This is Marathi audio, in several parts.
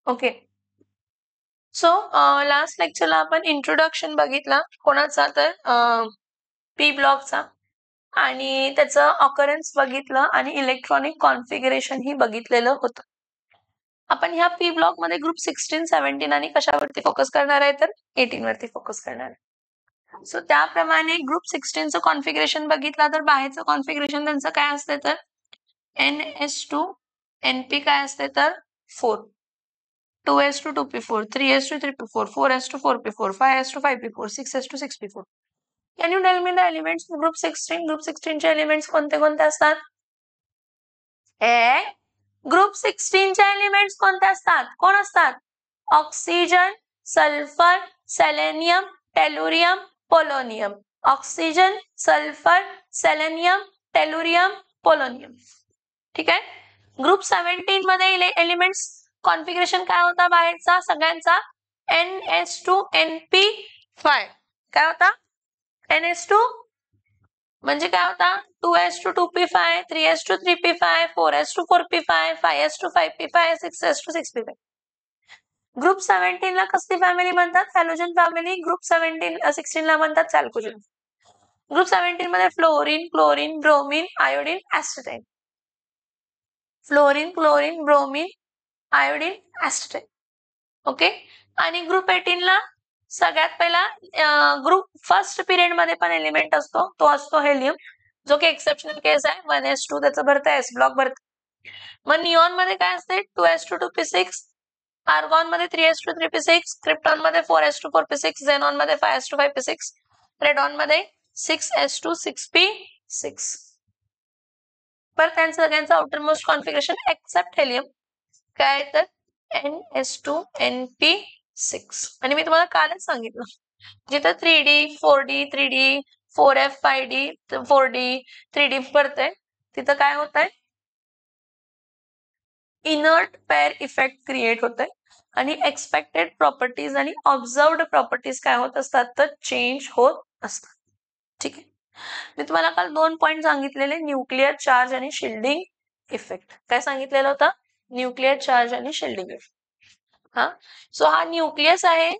ओके. सो लास्ट लेक्चरला आपण इंट्रोडक्शन बघितला कोणाचा, तर पी ब्लॉकचा, आणि त्याचं ऑकरन्स बघितलं आणि इलेक्ट्रॉनिक कॉन्फिगरेशन ही बघितलेलं होतं. आपण ह्या पी ब्लॉक मध्ये ग्रुप 16, 17 आणि कशावरती फोकस करणार आहे, तर 18 वरती फोकस करणार आहे. सो त्याप्रमाणे ग्रुप 16चं कॉन्फिगरेशन बघितलं तर बाहेरचं कॉन्फिगरेशन त्यांचं काय असते, तर NS2 NP काय असते, तर 4, 2s2 2p4, 3s2 3p4, 4s2 4p4, 5s2 5p4, 6s2 6p4. Can you tell me the elements of group 16? Group 16 चे एलिमेंट्स कोणते कोणते असतात? ग्रुप 16 चे एलिमेंट्स कोणते असतात? कोण असतात? Oxygen, sulphur, selenium, tellurium, polonium. Oxygen, sulphur, selenium, tellurium, polonium. ठीक आहे. ग्रुप 17 मध्ये एलिमेंट्स कॉन्फिगरेशन काय होता बाहेरचा सगळ्यांचा? NS2 NP5. काय होता? NS2 म्हणजे काय होता? 2s2 2p5, 3s2 3p5, 4s2 4p5, 5s2 5p5, 6s2 6p5. Group 17 ला कसली फॅमिली म्हणतात? Halogen family. ग्रुप 16 ला म्हणतात सॅल्कोजन. ग्रुप 17 मध्ये fluorine, chlorine, bromine, iodine, astatine. Fluorine, chlorine, bromine, iodine, astatine. Okay. आणि ग्रुप 18 ला सगळ्यात पहिला ग्रुप फर्स्ट पिरियड मध्ये पण एलिमेंट असतो, तो असतो हेलियम, जो की एक्सेप्शनल केस आहे. 1s2 त्याचं भरतं, एस ब्लॉक भरतं. मग निऑन मध्ये काय असते? 2s2 2p6, आर्गॉन मध्ये 3s2 3p6, क्रिप्टॉन मध्ये 4s2 4p6, झेनॉन मध्ये 5s2 5p6, रेडॉन मध्ये 6s2 6p6. पर त्यांचं सगळ्यांचं outermost configuration except helium काय, तर NS2 NP6. आणि मी तुम्हाला कालच सांगितलं, जिथं 3D 4D 3D 4F 5D 4D 3D भरतंय तिथं काय होत आहे? इनर्ट पेअर इफेक्ट क्रिएट होत आहे आणि एक्सपेक्टेड प्रॉपर्टीज आणि ऑब्झर्वड प्रॉपर्टीज काय होत असतात, तर चेंज होत असतात. ठीक आहे. मी तुम्हाला काल 2 पॉइंट सांगितलेले, न्यूक्लिअर चार्ज आणि शिल्डिंग इफेक्ट. काय सांगितलेलं होतं? न्यूक्लिअर चार्ज आणि शिल्डिंग इफेक्ट. हा. सो हा न्यूक्लियस आहे,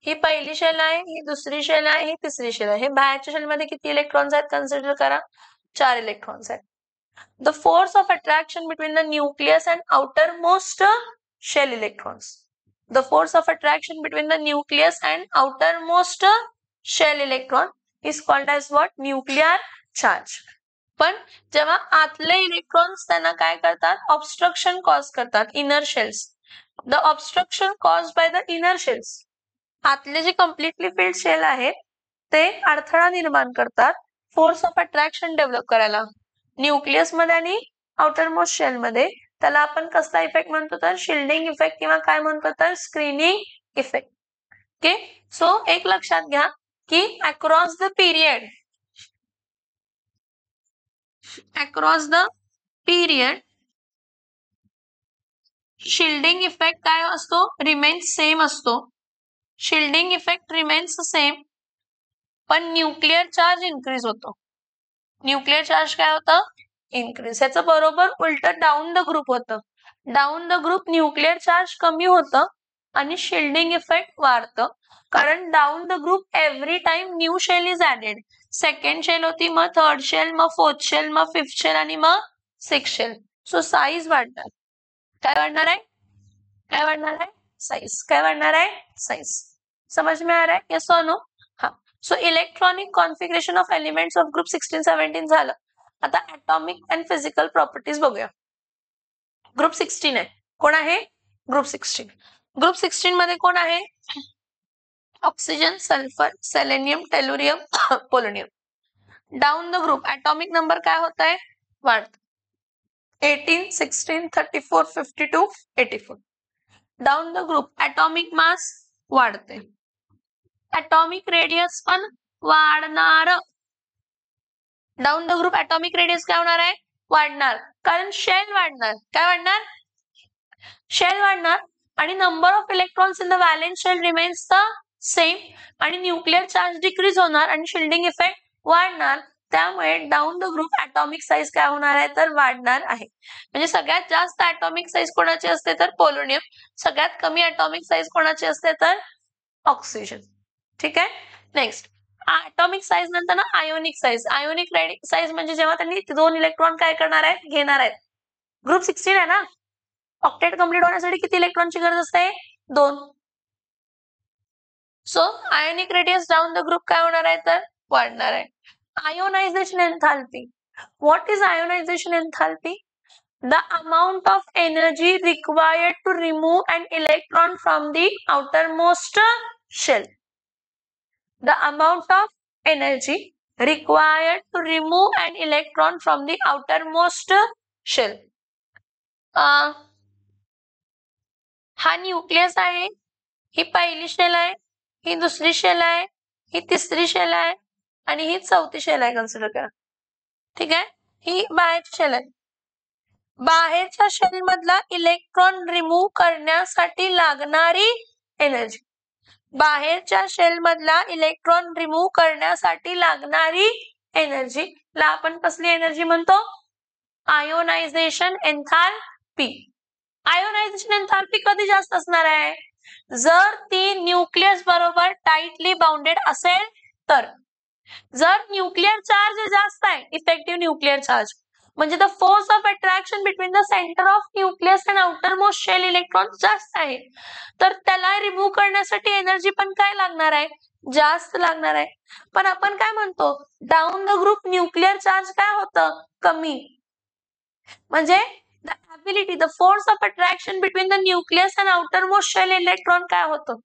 ही पहिली शेल आहे, ही दुसरी शेल आहे, ही तिसरी शेल आहे. हे बाहेरच्या शेल मध्ये किती इलेक्ट्रॉन्स आहेत कन्सिडर करा? 4 इलेक्ट्रॉन्स आहेत. The force of attraction between the nucleus and outermost shell electrons. The force of attraction between the nucleus and outermost shell electron is called as what? Nuclear charge. पण जेव्हा आतले इलेक्ट्रॉन्स त्यांना काय करतात? ऑब्स्ट्रक्शन कॉज करतात, inner shells. The obstruction caused by the inner shells. आतले जे कम्प्लिटली फिल्ड शेल आहेत ते अडथळा निर्माण करतात फोर्स ऑफ अट्रॅक्शन डेव्हलप करायला न्यूक्लियस मध्ये आणि आउटर मोस्ट शेल मध्ये. त्याला आपण कसला इफेक्ट म्हणतो, तर शिल्डिंग इफेक्ट किंवा काय म्हणतो, तर स्क्रीनिंग इफेक्ट. ओके. सो एक लक्षात घ्या की across the period shielding effect काय असतो? रिमेन्स सेम असतो. शिल्डिंग इफेक्ट रिमेन्स सेम, पण न्यूक्लिअर चार्ज इन्क्रीज होतो. न्यूक्लिअर चार्ज काय होतं? इन्क्रीज. याचं बरोबर उलट डाऊन द ग्रुप होतं. Down the group nuclear charge कमी होतं आणि शिल्डिंग इफेक्ट वाढतं, कारण down the group every time new shell is added. Second shell होती, मग थर्ड शेल, मग फोर्थ शेल, मग फिफ्थ शेल आणि मग सिक्स शेल. सो साईज वाढणार. काय वाढणार आहे? काय वाढणार आहे? साइज. काय वाढणार आहे? साइज. समझ में आ रहा है? यस और नो? हाँ. So electronic configuration of elements of group 16 17 झालं. आता ॲटॉमिक अँड फिजिकल प्रॉपर्टीज बघूया. ग्रुप 16 आहे. कोण आहे? ग्रुप 16. ग्रुप 16 मध्ये कोण आहे? Oxygen, sulphur, selenium, tellurium, polonium. Down the group atomic number काय होत आहे? वाढत. 18 16 34 52 84. Down the group atomic mass वाढते. ॲटॉमिक रेडियस पण वाढणार. Down the group atomic radius काय होणार आहे? वाढणार, कारण शेल वाढणार. काय वाढणार? शेल वाढणार आणि number of electrons in the valence shell remains the same आणि न्यूक्लिअर चार्ज डिक्रीज होणार आणि शिल्डिंग इफेक्ट वाढणार. त्यामुळे down the group atomic size काय होणार आहे तर वाढणार आहे. म्हणजे सगळ्यात जास्त ऍटॉमिक साईज कोणाची असते तर पोलोनियम, सगळ्यात कमी ऍटॉमिक साईज कोणाची असते तर ऑक्सिजन. ठीक आहे. नेक्स्ट ऍटॉमिक साईज नंतर ना आयोनिक साईज. आयोनिक साईज म्हणजे जेव्हा त्यांनी 2 इलेक्ट्रॉन काय करणार आहेत घेणार आहेत. ग्रुप 16 आहे ना, ऑक्टेट कंप्लीट होण्यासाठी किती इलेक्ट्रॉनची गरज असते 2. So ionic radius down the group काय होणार आहे तर वाढणार आहे. Ionisation enthalpy. What is ionisation enthalpy? The amount of energy required to remove an electron from the outermost shell. The amount of energy required to remove an electron from the outermost shell. हा न्यूक्लियस आहे, ही पहिली शेल आहे, ही दुसरी शेल आहे, ही तिसरी शेल आहे आणि ही चौथी शेल आहे कन्सिडर करा. ठीक आहे. ही बाहेरची शेल आहे. बाहेरच्या शेल मधला इलेक्ट्रॉन रिमूव्ह करण्यासाठी लागणारी एनर्जी, बाहेरच्या शेल मधला इलेक्ट्रॉन रिमूव्ह करण्यासाठी लागणारी एनर्जी ला आपण कसली एनर्जी म्हणतो? Ionisation enthalpy. आयोनायझेशन एन्थाल्पी कधी जास्त असणार आहे? जर ती न्यूक्लियस बरोबर टाइटली बाउंडेड असेल तर. जर न्यूक्लिअर चार्ज जास्त आहे, इफेक्टिव्ह न्यूक्लिअर चार्ज म्हणजे the force of attraction between the centre of nucleus and outermost shell electron जास्त आहे, तर त्याला रिमूव्ह करण्यासाठी एनर्जी पण काय लागणार आहे? जास्त लागणार आहे. पण आपण काय म्हणतो down the group nuclear charge काय होतं कमी. म्हणजे the ability the force of attraction between the nucleus and outermost shell electron काय होतं.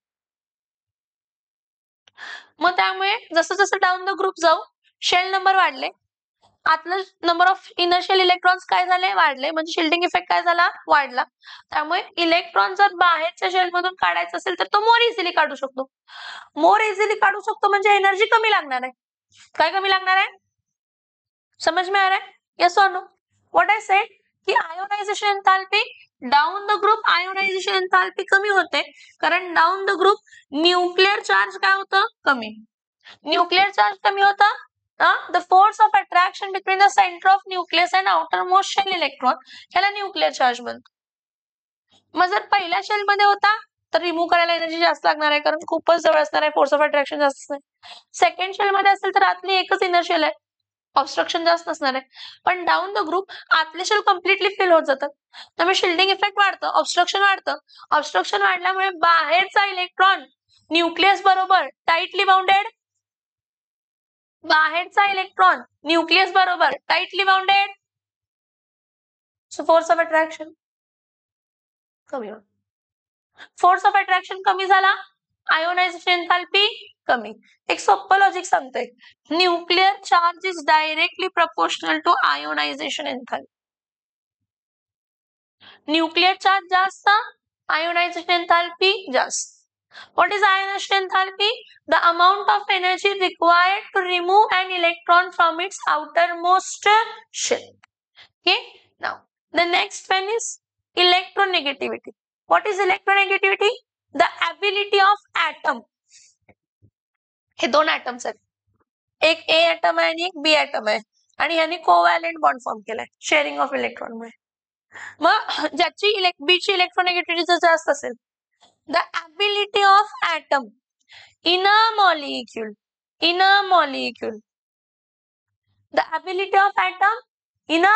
मग त्यामुळे जसं जसं डाऊन द ग्रुप जाऊ शेल नंबर वाढले, आतलं number of inner shell electrons काय झाले वाढले, म्हणजे शिल्डिंग इफेक्ट काय झाला वाढला. त्यामुळे इलेक्ट्रॉन जर बाहेरच्या शेल मधून काढायचं असेल तर तो मोर इझिली काढू शकतो. मोर इझिली काढू शकतो म्हणजे एनर्जी कमी लागणार आहे. काय कमी लागणार आहे? समझ में आ रहा है? यस और नो? व्हाट आई सेड की ionisation enthalpy down the group ionisation enthalpy कमी होते, कारण down the group nuclear charge काय होतं कमी. न्यूक्लिअर चार्ज कमी होता, the force of attraction between the center of nucleus and outermost shell electron याला न्यूक्लिअर चार्ज म्हणतो. मग जर पहिल्या शेल मध्ये होता तर रिमूव्ह करायला एनर्जी जास्त लागणार आहे, कारण खूपच जवळ असणार आहे, फोर्स ऑफ अट्रॅक्शन जास्त आहे. सेकंड शेल मध्ये असेल तर आतली एकच इनर शेल आहे, ऑब्स्ट्रक्शन जास्त असणार आहे. पण डाऊन द ग्रुप आतले शेल कम्प्लिटली फिल होत जातात, त्यामुळे शिल्डिंग इफेक्ट वाढतं, ऑब्स्ट्रक्शन वाढतं. ऑब्स्ट्रक्शन वाढल्यामुळे बाहेरचा इलेक्ट्रॉन न्यूक्लियस बरोबर टाइटली बाउंडेड, बाहेरचा इलेक्ट्रॉन न्यूक्लियस बरोबर tightly bounded, so force of attraction कमी होतो. फोर्स ऑफ अट्रॅक्शन कमी झाला, आयोनायझेशन एन्थाल्पी कमी. एक सोपं लॉजिक सांगतोय, nuclear charge is directly proportional to ionisation enthalpy. Nuclear charge जास्त, आयोनायझेशन एन्थाल्पी जास्त. What is ionization enthalpy? The amount of energy required to remove an electron from its outermost shell. Okay. Now, the next one is electronegativity. What is electronegativity? The ability of atom. हे दोन atoms आहेत, एक A atom आहे आणि एक B atom आहे, आणि यांनी कोव्हॅलेंट बॉन्ड फॉर्म केलाय शेअरिंग ऑफ इलेक्ट्रॉन मुळे. मग ज्याची B ची इलेक्ट्रोनेगेटिव्हिटी जर जास्त असेल, the ability of atom in a molecule, the ability of atom in a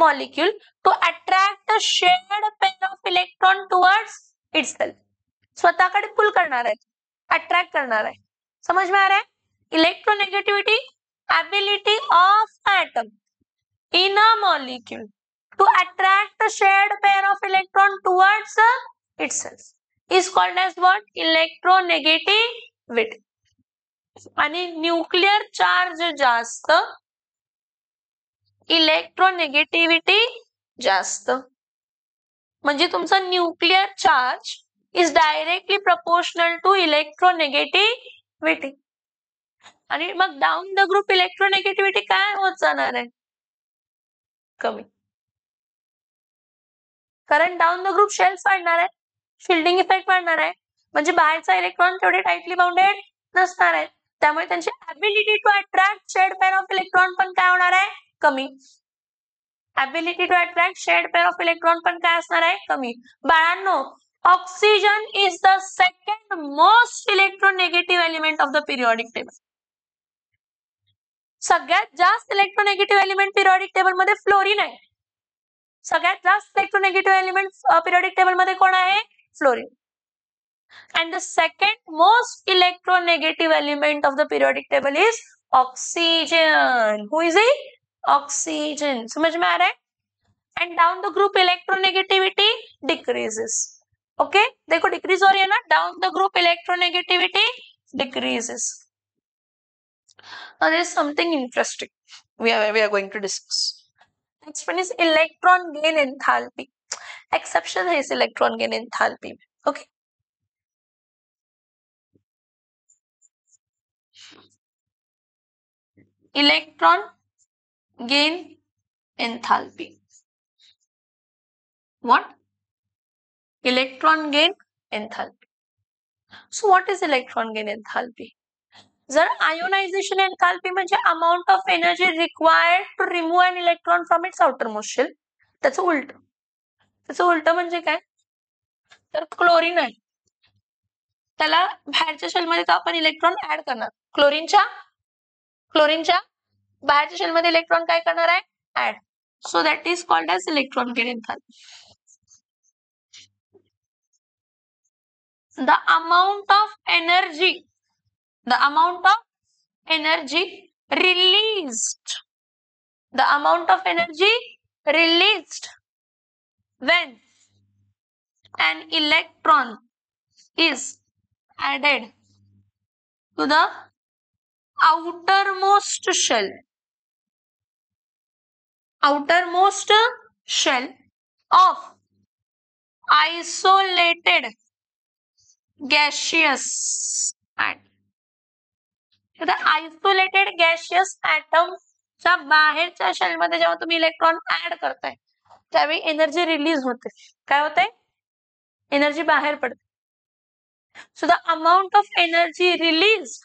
molecule to attract a shared pair of electron towards itself. स्वतःकडे पुल करणार आहे, अट्रॅक्ट करणार आहे. समझ में आ रहा है? Electronegativity, ability of atom in a molecule to attract a shared pair of electron towards itself is called as what? Electronegativity. आणि न्यूक्लिअर चार्ज जास्त, इलेक्ट्रोनेगेटिव्हिटी जास्त, म्हणजे तुमचा nuclear charge is directly proportional to electronegativity. आणि मग डाऊन द ग्रुप इलेक्ट्रोनेगेटिव्हिटी काय होत जाणार आहे? कमी, कारण डाऊन द ग्रुप शेल्स वाढणार आहे, शिल्डिंग इफेक्ट वाढणार आहे, म्हणजे बाहेरचा इलेक्ट्रॉन तेवढे टाइटली बाउंडेड नसणार आहे, त्यामुळे त्यांची ability to attract shared pair of electron पण काय होणार आहे, कमी. Ability to attract shared pair of electron पण काय असणार आहे, कमी. बाळांनो, oxygen is the second most electronegative element of the periodic table. सगळ्यात जास्त इलेक्ट्रोनेगेटिव्ह एलिमेंट पिरियॉडिक टेबल मध्ये फ्लोरीन आहे. सगळ्यात जास्त इलेक्ट्रोनेगेटिव्ह एलिमेंट पिरियॉडिक टेबल मध्ये कोण आहे, fluorine. And the second most electronegative element of the periodic table is oxygen. Who is it? Oxygen. समझ में आ रहा है? And down the group electronegativity decreases. Okay? देखो decrease हो रही है ना? Down the group electronegativity decreases. Now there is something interesting we are going to discuss. Next one is electron gain enthalpy. Exception है इस electron gain enthalpy. Okay? Electron gain enthalpy. What? Electron gain enthalpy. So what is electron gain enthalpy? जर ionization enthalpy म्हणजे amount of energy required to remove an electron from its outermost shell, त्याचं उलट म्हणजे काय, तर क्लोरीन आहे, त्याला बाहेरच्या शेल मध्ये आपण इलेक्ट्रॉन ऍड करणार. क्लोरीनच्या बाहेरच्या शेल मध्ये इलेक्ट्रॉन काय करणार आहे, add. So that is called as electron gain enthalpy. The amount of energy released when an electron is added to the outermost shell of isolated gaseous atom. Isolated gaseous atom च्या बाहेरच्या शेल मध्ये जेव्हा तुम्ही इलेक्ट्रॉन ऍड करताय त्यावेळी एनर्जी रिलीज होते. काय होते, एनर्जी बाहेर पडते. So the amount of energy release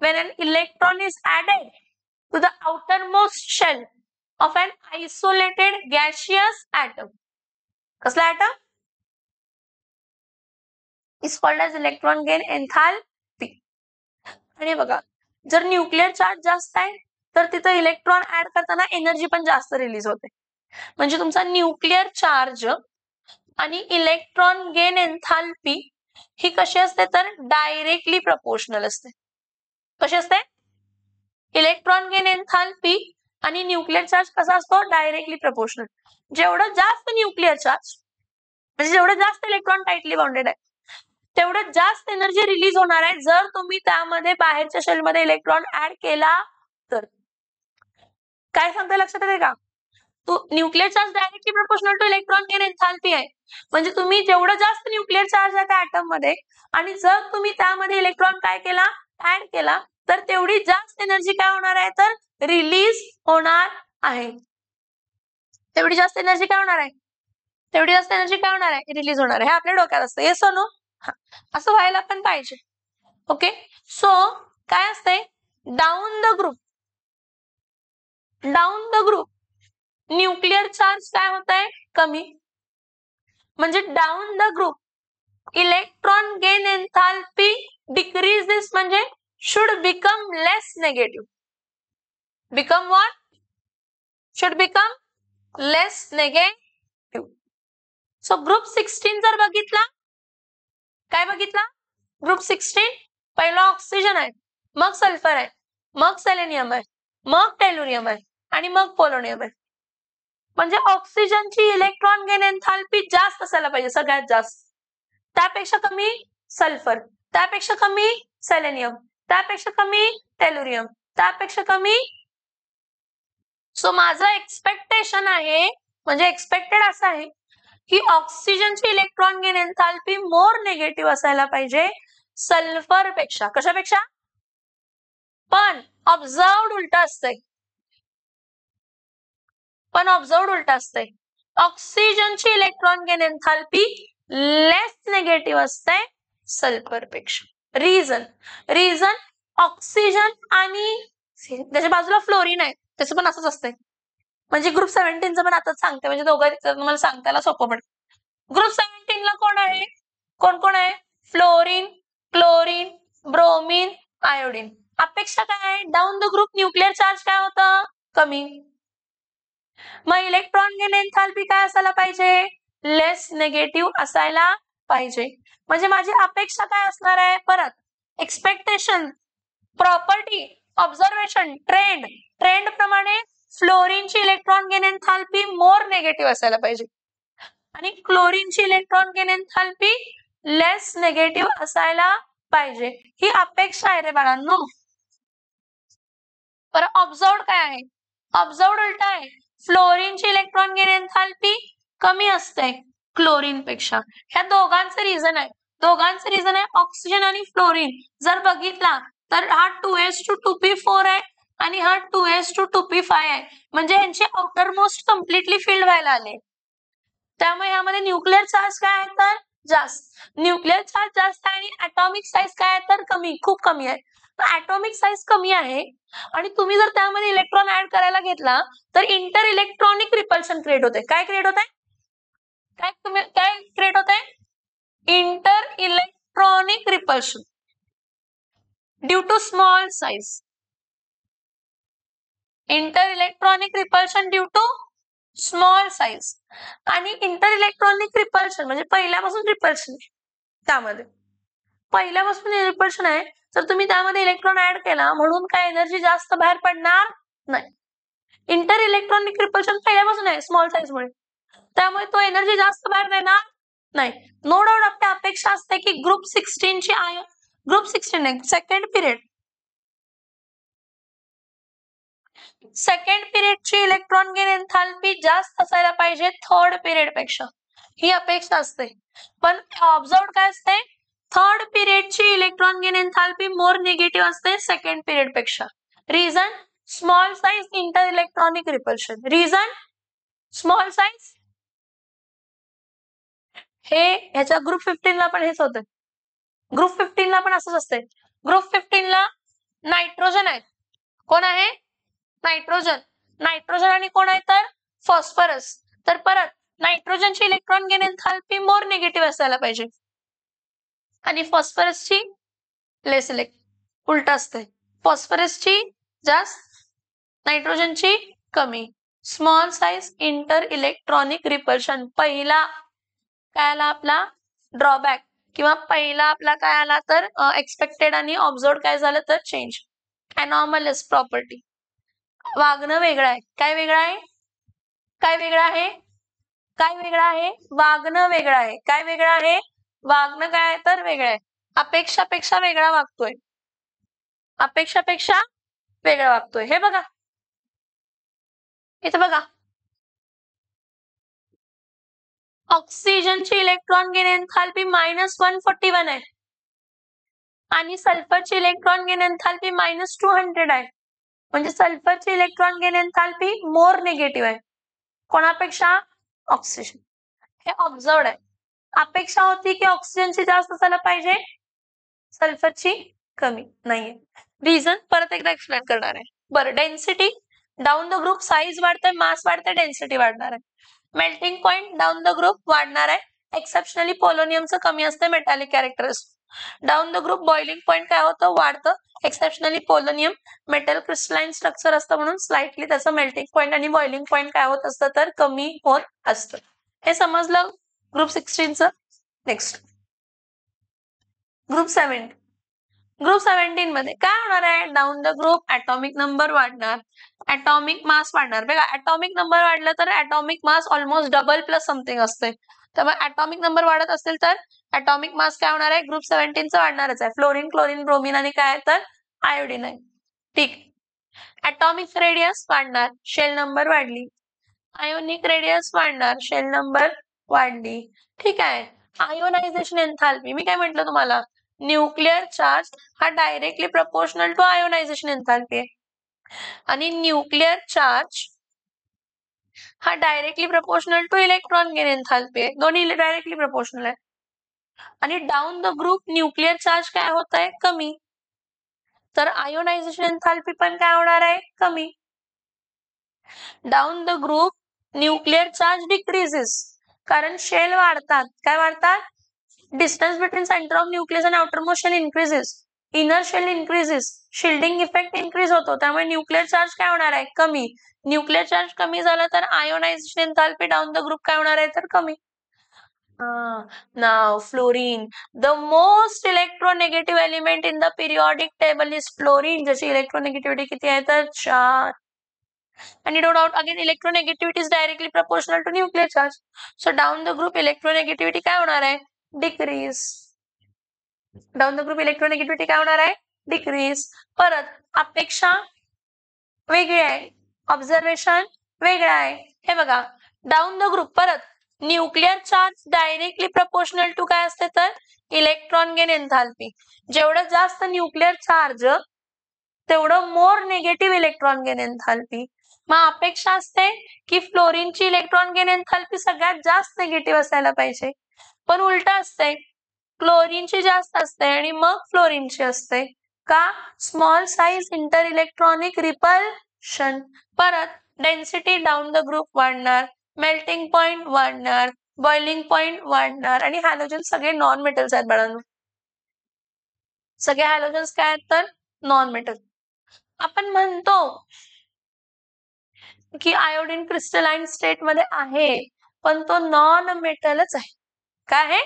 when an electron is added to the outermost shell of an isolated gaseous atom. कसला atom? is called as electron gain enthalpy. आणि बघा, जर न्यूक्लिअर चार्ज जास्त आहे तर तिथे इलेक्ट्रॉन ऍड करताना एनर्जी पण जास्त रिलीज होते. म्हणजे तुमचा न्यूक्लिअर चार्ज आणि इलेक्ट्रॉन गेन एन्थाल्पी ही कशी असते, तर डायरेक्टली प्रपोर्शनल असते. कशी असते, इलेक्ट्रॉन गेन एन्थाल्पी आणि न्यूक्लिअर चार्ज कसा असतो, डायरेक्टली प्रपोर्शनल. जेवढं जास्त न्यूक्लिअर चार्ज म्हणजे जेवढं जास्त इलेक्ट्रॉन टाइटली बाउंडेड आहे तेवढं जास्त एनर्जी रिलीज होणार आहे जर तुम्ही त्यामध्ये बाहेरच्या शेल मध्ये इलेक्ट्रॉन ऍड केला तर. काय सांगते लक्षात येते का, तो nuclear charge directly proportional to electron gain enthalpy आहे. म्हणजे तुम्ही जेवढं जास्त न्यूक्लिअर चार्ज आहे त्या ऍटम मध्ये आणि जर तुम्ही त्यामध्ये इलेक्ट्रॉन काय केला, ऍड केला, तर तेवढी जास्त एनर्जी काय होणार आहे, तर रिलीज होणार आहे. तेवढी जास्त एनर्जी काय होणार आहे, रिलीज होणार आहे. हे आपल्या डोक्यात असतं. येस और नो? असं व्हायला पण पाहिजे. ओके, सो काय असते, down the group nuclear charge काय होत आहे, कमी. म्हणजे down the group electron gain enthalpy decreases म्हणजे should become less negative. Become what, should become less negative. So group 16 जर बघितला, काय बघितला, ग्रुप 16 पहिला ऑक्सिजन आहे, मग सल्फर आहे, मग सेलेनियम आहे, मग टेल्युरियम आहे आणि मग पोलोनियम आहे. म्हणजे ऑक्सिजनची इलेक्ट्रॉन गेन एन्थाल्पी जास्त असायला पाहिजे, सगळ्यात जास्त. त्यापेक्षा कमी सल्फर, त्यापेक्षा कमी सेलेनियम, त्यापेक्षा कमी टेल्युरियम, त्यापेक्षा कमी. सो माझं एक्सपेक्टेशन आहे, म्हणजे एक्सपेक्टेड असं आहे की ऑक्सिजनची इलेक्ट्रॉन गेन एन्थाल्पी मोर नेगेटिव्ह असायला पाहिजे सल्फर पेक्षा. कशापेक्षा? पण ऑब्झर्व्ड उलट असतंय. ऑक्सिजनची इलेक्ट्रॉन गेन एन्थाल्पी लेस नेगेटिव्ह असते सल्फर पेक्षा. रिझन ऑक्सिजन आणि त्याच्या बाजूला फ्लोरीन आहे, त्याचं पण असंच असतंय. म्हणजे ग्रुप 17चं पण आताच सांगते, म्हणजे दोघांचं तुम्हाला सांगताना सोपं पडेल. ग्रुप 17 ला कोण आहे, कोण कोण आहे? Fluorine, chlorine, bromine, iodine. अपेक्षा काय आहे? Down the group nuclear charge काय होतं? कमी. मग इलेक्ट्रॉन गेन एन्थाल्पी काय असायला पाहिजे? लेस निगेटिव्ह असायला पाहिजे. म्हणजे माझी अपेक्षा काय असणार आहे? परत एक्सपेक्टेशन, प्रॉपर्टी, ऑब्झर्वेशन, ट्रेंड प्रमाणे फ्लोरीनची इलेक्ट्रॉन गेन एन्थाल्पी मोर निगेटिव्ह असायला पाहिजे आणि क्लोरीनची इलेक्ट्रॉन गेन एन्थाल्पी लेस निगेटिव्ह असायला पाहिजे. ही अपेक्षा आहे रे बाळांनो. पर ऑब्झर्व्ड काय आहे? ऑब्झर्व्ड उलट आहे. फ्लोरीनची इलेक्ट्रॉन गेन एन्थाल्पी कमी असते क्लोरीन पेक्षा. ह्या दोघांचं रिझन आहे ऑक्सिजन आणि फ्लोरीन. जर बघितला तर हा 2s2p4 आहे आणि हा 2s2p5 आहे. म्हणजे यांचे आउटर मोस्ट कम्प्लिटली फिल्ड व्हायला आले. त्यामुळे यामध्ये न्यूक्लिअर चार्ज काय आहे तर जास्त. न्यूक्लिअर चार्ज जास्त आहे आणि ॲटॉमिक साईज काय आहे तर कमी, खूप कमी आहे. ॲटॉमिक साईज कमी आहे आणि तुम्ही जर त्यामध्ये इलेक्ट्रॉन ऍड करायला घेतला तर इंटर इलेक्ट्रॉनिक रिपल्शन क्रिएट होते. काय क्रिएट होत आहे? काय क्रिएट होत आहे? Inter electronic repulsion due to small size. Inter electronic repulsion due to small size. आणि इंटर इलेक्ट्रॉनिक रिपल्शन म्हणजे पहिल्यापासून रिपल्शन आहे. त्यामध्ये पहिल्यापासून रिपल्शन आहे, तर तुम्ही त्यामध्ये इलेक्ट्रॉन ऍड केला म्हणून काय एनर्जी जास्त बाहेर पडणार नाही. इंटर इलेक्ट्रॉनिक रिपल्शन पहिल्यापासून आहे स्मॉल साइज मुळे, त्यामुळे तो एनर्जी जास्त बाहेर देणार नाही. नो डाऊट आपल्या अपेक्षा असते की ग्रुप 16 ची ग्रुप 16 सेकंड पिरियडची इलेक्ट्रॉन गेन एन्थाल्पी जास्त असायला पाहिजे थर्ड पिरियड पेक्षा, ही अपेक्षा असते. पण ऑब्झर्व्ड काय असते? थर्ड पिरियडची इलेक्ट्रॉन गेन एन्थाल्पी मोर निगेटिव्ह असते सेकंड पिरियड पेक्षा. Reason small size inter electronic repulsion. Reason small size. हे ह्याच्या ग्रुप 15 ला पण हेच होतं. ग्रुप 15 ला पण असंच असतंय. ग्रुप 15 ला नायट्रोजन आहे. कोण आहे? नायट्रोजन आणि कोण आहे तर फॉस्फरस. तर परत नायट्रोजनची इलेक्ट्रॉन गेन एन्थाल्पी मोर निगेटिव्ह असायला पाहिजे आणि फॉस्फरसची लेस उलट असते. फॉस्फरसची जास्त, नायट्रोजनची कमी. Small size inter electronic repulsion पहिला काय आला आपला ड्रॉबॅक, किंवा पहिला आपला काय आला तर एक्सपेक्टेड आणि ऑब्झर्व्ड काय झालं तर चेंज. अनॉमलस प्रॉपर्टी. वागणं वेगळं आहे. काय वेगळं आहे? काय वेगळं आहे? काय वेगळं आहे? वागणं वेगळं आहे. काय वेगळं आहे? वागणं काय आहे तर वेगळं आहे. अपेक्षापेक्षा वेगळा वागतोय. अपेक्षापेक्षा वेगळा वागतोय. हे बघा इथं बघा, ऑक्सिजनची इलेक्ट्रॉन गेन एन्थाल्पी -141 आहे आणि सल्फरची इलेक्ट्रॉन गेन एन्थाल्पी -200 आहे. म्हणजे सल्फरची इलेक्ट्रॉन गेन एन्थाल्पी मोर निगेटिव्ह आहे. कोणापेक्षा? ऑक्सिजन. हे ऑब्झर्व्ड आहे. अपेक्षा होती की ऑक्सिजनची जास्त असायला पाहिजे, सल्फरची कमी. नाहीये. रिझन परत एकदा एक्सप्लेन करणार आहे. बरं, density down the group size वाढतंय, मास वाढतंय, डेन्सिटी वाढणार आहे. Melting point down the group वाढणार आहे. एक्सेप्शनली पोलोनियमचं कमी असतं metallic characteristic. Down the group boiling point काय होतं? वाढतं. Exceptionally polonium metal crystalline structure असतं म्हणून स्लाइटली त्याचं मेल्टिंग पॉइंट आणि बॉइलिंग पॉइंट काय होत असतं तर कमी होत असतं. हे समजलं ग्रुप 16चं. Next group 17. ग्रुप 17 मध्ये काय होणार आहे? Down the group atomic number वाढणार, ऍटॉमिक मास वाढणार. बघा ऍटॉमिक नंबर वाढलं तर atomic mass almost double plus something असते. त्यामुळे ऍटॉमिक नंबर वाढत असेल तर ऍटॉमिक मास काय होणार आहे? ग्रुप 17चं वाढणारच आहे. फ्लोरीन, क्लोरीन, ब्रोमीन आणि काय आहे तर आयोडीन आहे. ठीक. ऍटॉमिक रेडियस वाढणार, शेल नंबर वाढली. आयोनिक रेडियस वाढणार, शेल नंबर वाढली. ठीक आहे. आयोनायझेशन एन्थाल्पी मी काय म्हटलं तुम्हाला? न्यूक्लिअर चार्ज हा directly proportional to ionisation enthalpy आहे आणि न्यूक्लिअर चार्ज हा directly proportional to electron gain enthalpy आहे. दोन्ही डायरेक्टली प्रपोर्शनल आहे. आणि down the group nuclear charge काय होत आहे? कमी. तर आयोनायझेशन एंथॅल्पी पण काय होणार आहे, कमी. Down the group nuclear charge decreases, कारण शेल वाढतात. काय वाढतात? Distance between centre of nucleus and outermost shell increases, inner shell increases, shielding effect increase होतो. त्यामुळे न्यूक्लिअर चार्ज काय होणार आहे, कमी. न्यूक्लिअर चार्ज कमी झाला तर ionisation enthalpy down the group काय होणार आहे, तर कमी. Now fluorine, the most electronegative element in the periodic table is fluorine. ज्याची इलेक्ट्रोनेगेटिव्हिटी किती आहे, तर 4. And no doubt again electronegativity is directly proportional to nuclear charge. So down the group electronegativity काय होणार आहे, decrease. Down the group electronegativity काय होणार आहे, डिक्रीज. परत अपेक्षा वेगळी आहे, ऑब्झर्वेशन वेगळा आहे. हे बघा, डाउन द ग्रुप परत nuclear charge directly proportional to काय असते, तर इलेक्ट्रॉन गेन एंथॅल्पी. जेवढं जास्त न्यूक्लिअर चार्ज तेवढं मोर निगेटिव्ह इलेक्ट्रॉन गेन एंथॅल्पी. मग अपेक्षा असते की फ्लोरीनची इलेक्ट्रॉन गेन एंथॅल्पी सगळ्यात जास्त निगेटिव्ह असायला पाहिजे, पण उलट असते, क्लोरीनची जास्त असते आणि मग फ्लोरीनची असते. का? Small size inter electronic repulsion. परत डेन्सिटी डाऊन द ग्रुप वाढणार, मेल्टिंग पॉइंट वाढणार, बॉइलिंग पॉइंट वाढणार. आणि हॅलोजन सगळे नॉन मेटल्स आहेत बाळांनो, सगळे हॅलोजन्स काय आहेत, तर नॉन मेटल. आपण म्हणतो की आयोडीन क्रिस्टलाइन स्टेट मध्ये आहे, पण तो नॉन मेटलच आहे. काय आहे?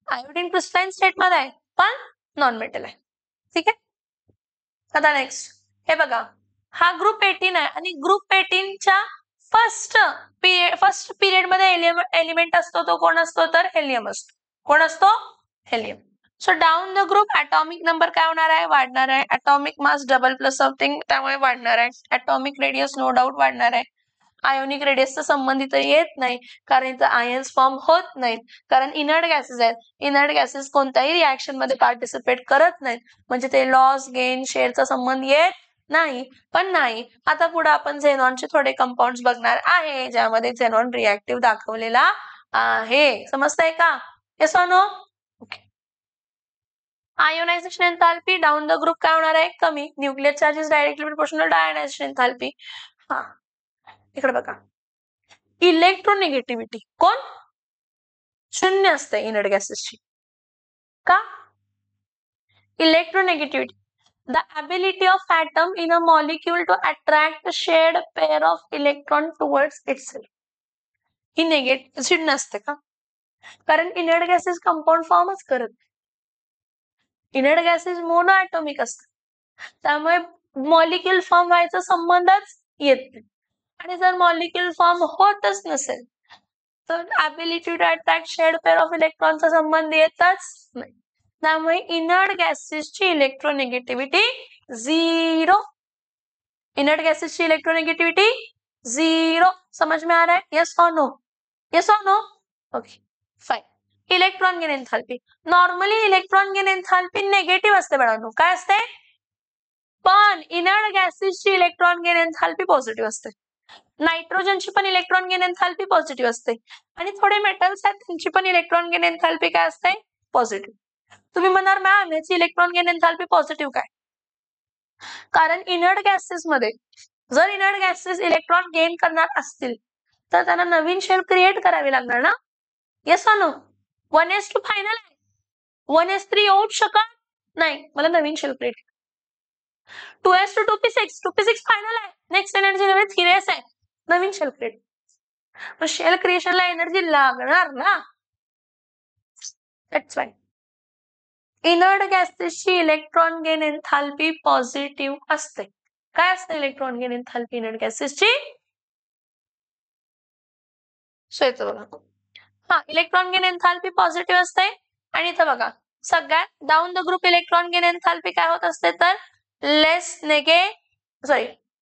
आयोडीन क्रिस्टलाइन स्टेट मध्ये आहे, पण नॉन मेटल आहे. ठीक आहे. आता नेक्स्ट हे बघा, हा ग्रुप 18 आहे आणि ग्रुप 18च्या फर्स्ट पिरियड मध्ये एलिमेंट असतो, तो कोण असतो, तर हेलियम असतो. कोण असतो? Helium. So down the group atomic number काय होणार आहे, वाढणार आहे. Atomic mass double plus something, त्यामुळे वाढणार आहे. ॲटॉमिक रेडियस नो डाऊट वाढणार आहे. आयोनिक रेडियसचा संबंध इथं येत नाही, कारण इथं आयन्स फॉर्म होत नाहीत, कारण इनर्ट गॅसेस आहेत. इनर्ट गॅसेस कोणत्याही रिॲक्शन मध्ये पार्टिसिपेट करत नाहीत, म्हणजे ते लॉस गेन शेअरचा संबंध येत नाही. पण नाही, आता पुढे आपण झेनॉनचे थोडे कंपाऊंड्स बघणार आहे, ज्यामध्ये झेनॉन रिॲक्टिव्ह दाखवलेला आहे. समजतंय का? Yes or no? Okay. Ionization enthalpy down the group काय होणार आहे, कमी. Nuclear charge is directly proportional to ionization enthalpy. हा, इकडे बघा, इलेक्ट्रोनेगेटिव्हिटी कोण? शून्य असते इनर्ट गॅसेसची. का? Electronegativity, the ability of atom in a molecule to attract shared pair of electron towards itself. ही निगेटिव्ह शून्य असते. का? कारण इनर्ट गॅसेस कंपाऊंड फॉर्मच करत, इनर्ट गॅसेस मोनो ॲटॉमिक असतात, त्यामुळे मॉलिक्यूल फॉर्म व्हायचा संबंधच येत नाही. आणि जर मॉलिक्यूल फॉर्म होतच नसेल तर ability to attract shared pair of इलेक्ट्रॉनचा संबंध येतच नाही. त्यामुळे इनर्ट गॅसेसची इलेक्ट्रोनेगेटिव्हिटी 0. इनर्ट गॅसेसची इलेक्ट्रोनेगेटिव्हिटी 0. समझ में आ रहा है? यस और नो? यस और no? Okay fine. Electron gain enthalpy, normally electron gain enthalpy negative असते बाळांनो. काय असते? पण इनर्ट गॅसेसची इलेक्ट्रॉन गेन एंथॅल्पी पॉझिटिव्ह असते. नायट्रोजनची पण इलेक्ट्रॉन गेन एंथॅल्पी पॉझिटिव्ह असते, आणि थोडे मेटल्स आहेत त्यांची पण इलेक्ट्रॉन गेन एंथॅल्पी काय असते, पॉझिटिव्ह. तुम्ही म्हणणार मॅम याची इलेक्ट्रॉन गेन एंथॅल्पी पॉझिटिव्ह काय? कारण इनर्ट गॅसेस मध्ये जर इनर्ट गॅसेस इलेक्ट्रॉन गेन करणार असतील तर त्यांना नवीन शेल क्रिएट करावी लागणार ना. येस और नो? 1s2 फायनल आहे, 1s3 येऊ शकत नाही, मला नवीन shell create. 2s2 2p6, 2p6 final आहे, नेक्स्ट एनर्जी लेवल 3s आहे, नवीन शेल क्रिएट. पण शेल क्रिएशनला एनर्जी लागणार ना. दॅट्स वाय इनर्ट गॅसेसची इलेक्ट्रॉन गेन एंथॅल्पी पॉझिटिव्ह असते. काय असते इलेक्ट्रॉन गेन एंथॅल्पी इनर्ट गॅसेसची? बघा, हा, इलेक्ट्रॉन गेन एंथॅल्पी पॉझिटिव्ह असते. आणि इथं बघा, सगळ्यात down the group electron gain enthalpy काय होत असते, तर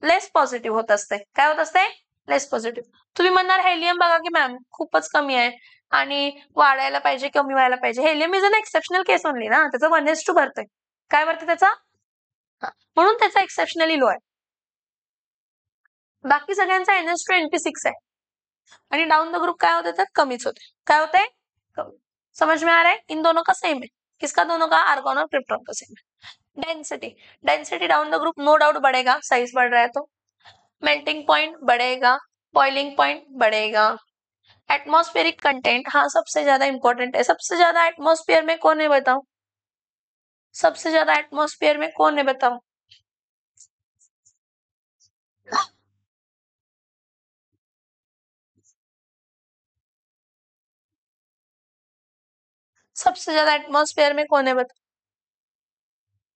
लेस पॉझिटिव्ह होत असते. काय होत असते? लेस पॉझिटिव्ह. तुम्ही म्हणणार हेलियम बघा की मॅम खूपच कमी आहे आणि वाढायला पाहिजे, कमी व्हायला पाहिजे. Helium is an exceptional case only ना, त्याचं 1s2 भरतंय. काय भरते त्याचा? म्हणून त्याचा एक्सेप्शनली लो आहे. बाकी सगळ्यांचा NS2 NP6 आहे, आणि डाउन द ग्रुप काय होते, तर कमीच होते. काय होते? कमी. समझ में आ रहा है? इन दोनों का सेम है. किसका दोनों का? आर्गॉन और क्रिप्टॉन का सेम है. Density, density down the group no doubt बढ़ेगा, साइज बढ़ रहा है तो। मेल्टिंग पॉइंट बढ़ेगा, बॉइलिंग पॉइंट बढ़ेगा। एटमॉस्फेरिक कंटेंट, हाँ सबसे ज्यादा इंपॉर्टेंट है। सबसे ज्यादा एटमॉस्फेयर में कौन है बताओ? सबसे ज्यादा एटमॉस्फेयर में कौन है बताओ? सबसे ज्यादा एटमॉस्फेयर में कौन है बताओ?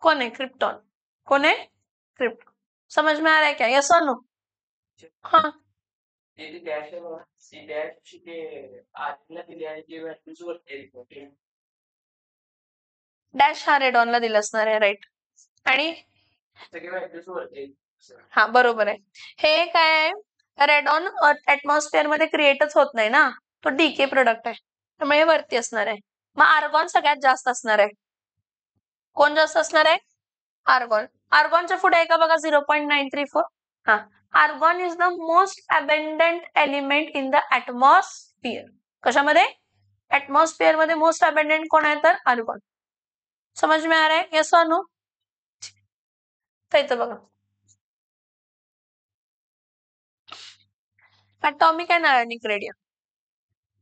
कौन है? क्रिप्टॉन। कौन है? क्रिप्टॉन। समझ में आ रहा है क्या? यस और नो? हाँ डॅश हा रेडॉनला दिला असणार आहे, राईट. आणि हा बरोबर आहे. हे काय आहे, रेडॉन ऍटमॉस्फिअर मध्ये क्रिएटच होत नाही ना, तो डीके प्रोडक्ट आहे, त्यामुळे हे वरती असणार आहे. मग आर्गॉन सगळ्यात जास्त असणार आहे. कोण जास्त असणार आहे? आर्गॉन. आर्गॉनच्या पुढे आहे का बघा 0.934. हा, argon is the most abundant element in the atmosphere. कशामध्ये? ऍटमॉस्फिअर मध्ये मोस्ट अबेंडंट कोण आहे तर आर्गॉन. समझ में आ रहा है? यस और नो? तर इथं बघा, atomic and ionic radii.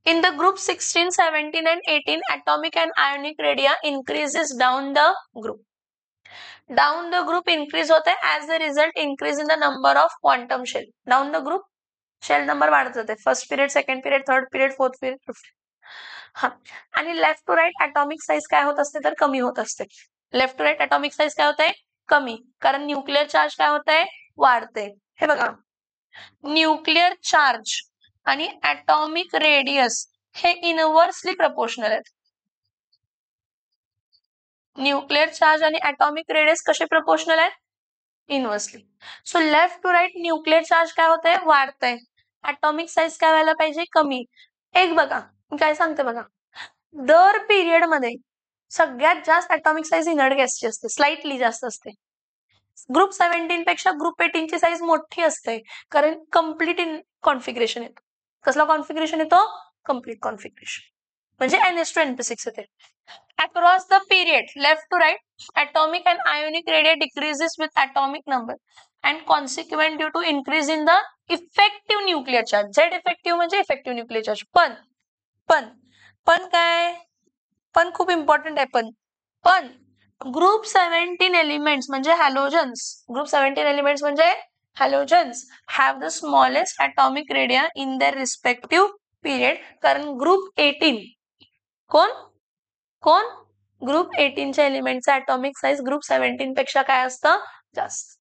In the group 16, 17 and 18, atomic and ionic radii increases down the group. Down the group increase होते हैं as a result increase in the number of quantum shell. Down the group shell number वाढत जाते. First period, second period, third period, fourth period, fifth. हाँ, आणि left to right atomic size काय होत असते तर कमी होत असते. Left to right atomic size काय होते? कमी, कारण न्यूक्लियर चार्ज काय होते? वाढते. हे बघा, न्यूक्लियर चार्ज आणि ऍटॉमिक रेडियस हे इनव्हर्सली प्रपोर्शनल आहेत. न्यूक्लियर चार्ज आणि ऍटॉमिक रेडियस कसे प्रपोर्शनल आहेत? Inversely. So left to right nuclear charge काय होतंय? वाढतंय. ऍटॉमिक साईज काय व्हायला पाहिजे? कमी. एक बघा, मी काय सांगते बघा, दर पिरियड मध्ये सगळ्यात जास्त ऍटॉमिक साईज इनर्ट गॅसची असते, स्लाइटली जास्त असते. ग्रुप 17 पेक्षा ग्रुप 18 ची साईज मोठी असते, कारण कम्प्लीट इन कॉन्फिगरेशन येतो. कसला कॉन्फिगरेशन येतो? कम्प्लीट कॉन्फिगरेशन, म्हणजे NH2 NP6 येते. Across the period, left to right, atomic and ionic radii decreases with atomic number and consequent due to increase in the effective nuclear charge. Z effective म्हणजे effective nuclear charge. पण काय? पण खूप इम्पॉर्टंट आहे. पण ग्रुप 17 एलिमेंट्स म्हणजे हॅलोजन्स, ग्रुप 17 एलिमेंट्स म्हणजे halogens have the smallest atomic radii in their respective period. कारण ग्रुप 18 कोण? ग्रुप 18 च्या एलिमेंटचा ऍटॉमिक साईज ग्रुप 17 पेक्षा काय असतं? जास्त.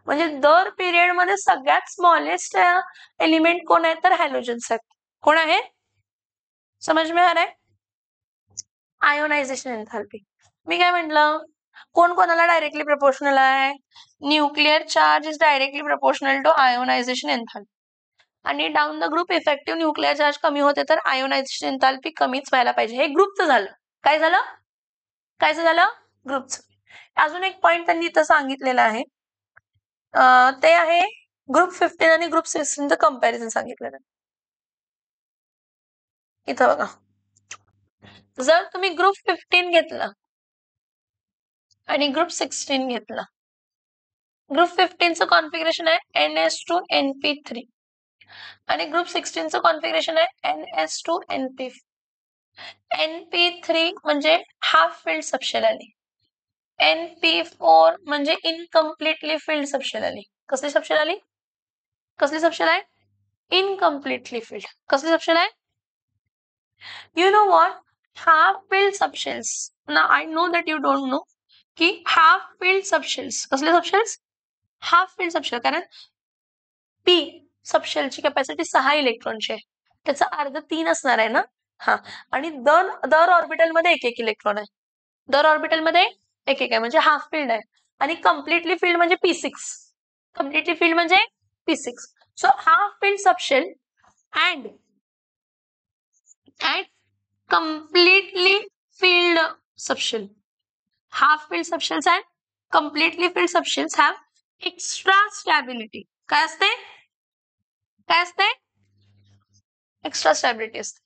म्हणजे दर पिरियड मध्ये सगळ्यात स्मॉलेस्ट एलिमेंट कोण आहे तर हॅलोजन्स आहेत. कोण आहे? समज में आ रहा है? आयोनायझेशन एन्थॅल्पी. मी काय म्हटलं, कोण कोणाला डायरेक्टली प्रपोर्शनल आहे? Nuclear charge is directly proportional to ionization enthalpy. आणि down the group effective nuclear charge कमी होते तर आयोनायझेशन एन्थॅल्पी कमीच व्हायला पाहिजे. हे ग्रुपचं झालं. काय झालं? कायचं झालं? ग्रुपचं. अजून एक पॉइंट त्यांनी इथं सांगितलेलं आहे, ते आहे ग्रुप 15 आणि ग्रुप 16चं कंपॅरिझन सांगितलेलं. इथं बघा, जर तुम्ही ग्रुप 15 घेतला आणि ग्रुप 16 घेतला, ग्रुप 15चं कॉन्फिगरेशन आहे NS2 NP3 आणि ग्रुप 16चं कॉन्फिगरेशन आहे NS2 NP4. NP3 म्हणजे हाफ फिल्ड सबशेल आली, NP4 म्हणजे इनकम्प्लिटली फिल्ड सबशेल आली. कसली सबशेल आली? कसली सबशेल आहे? इनकम्प्लिटली फिल्ड. कसली सबशेल आहे? You know what? Half filled subshells. Now I know that you don't know की half filled subshells. कसले subshells? Half field subshell. कारण P सबशेलची कॅपॅसिटी 6 इलेक्ट्रॉनची आहे, त्याचा अर्ध 3 असणार आहे ना. हा, आणि दर ऑर्बिटल मध्ये एक इलेक्ट्रॉन आहे. दर ऑर्बिटल मध्ये एक आहे, म्हणजे हाफ फील्ड आहे. आणि कम्प्लिटली फील्ड म्हणजे P6. कम्प्लिटली फील्ड म्हणजे P6. So half field subshell and completely filled subshell. Half filled subshells and completely filled subshells have extra stability. काय असते? काय असते? एक्स्ट्रा स्टॅबिलिटी असते.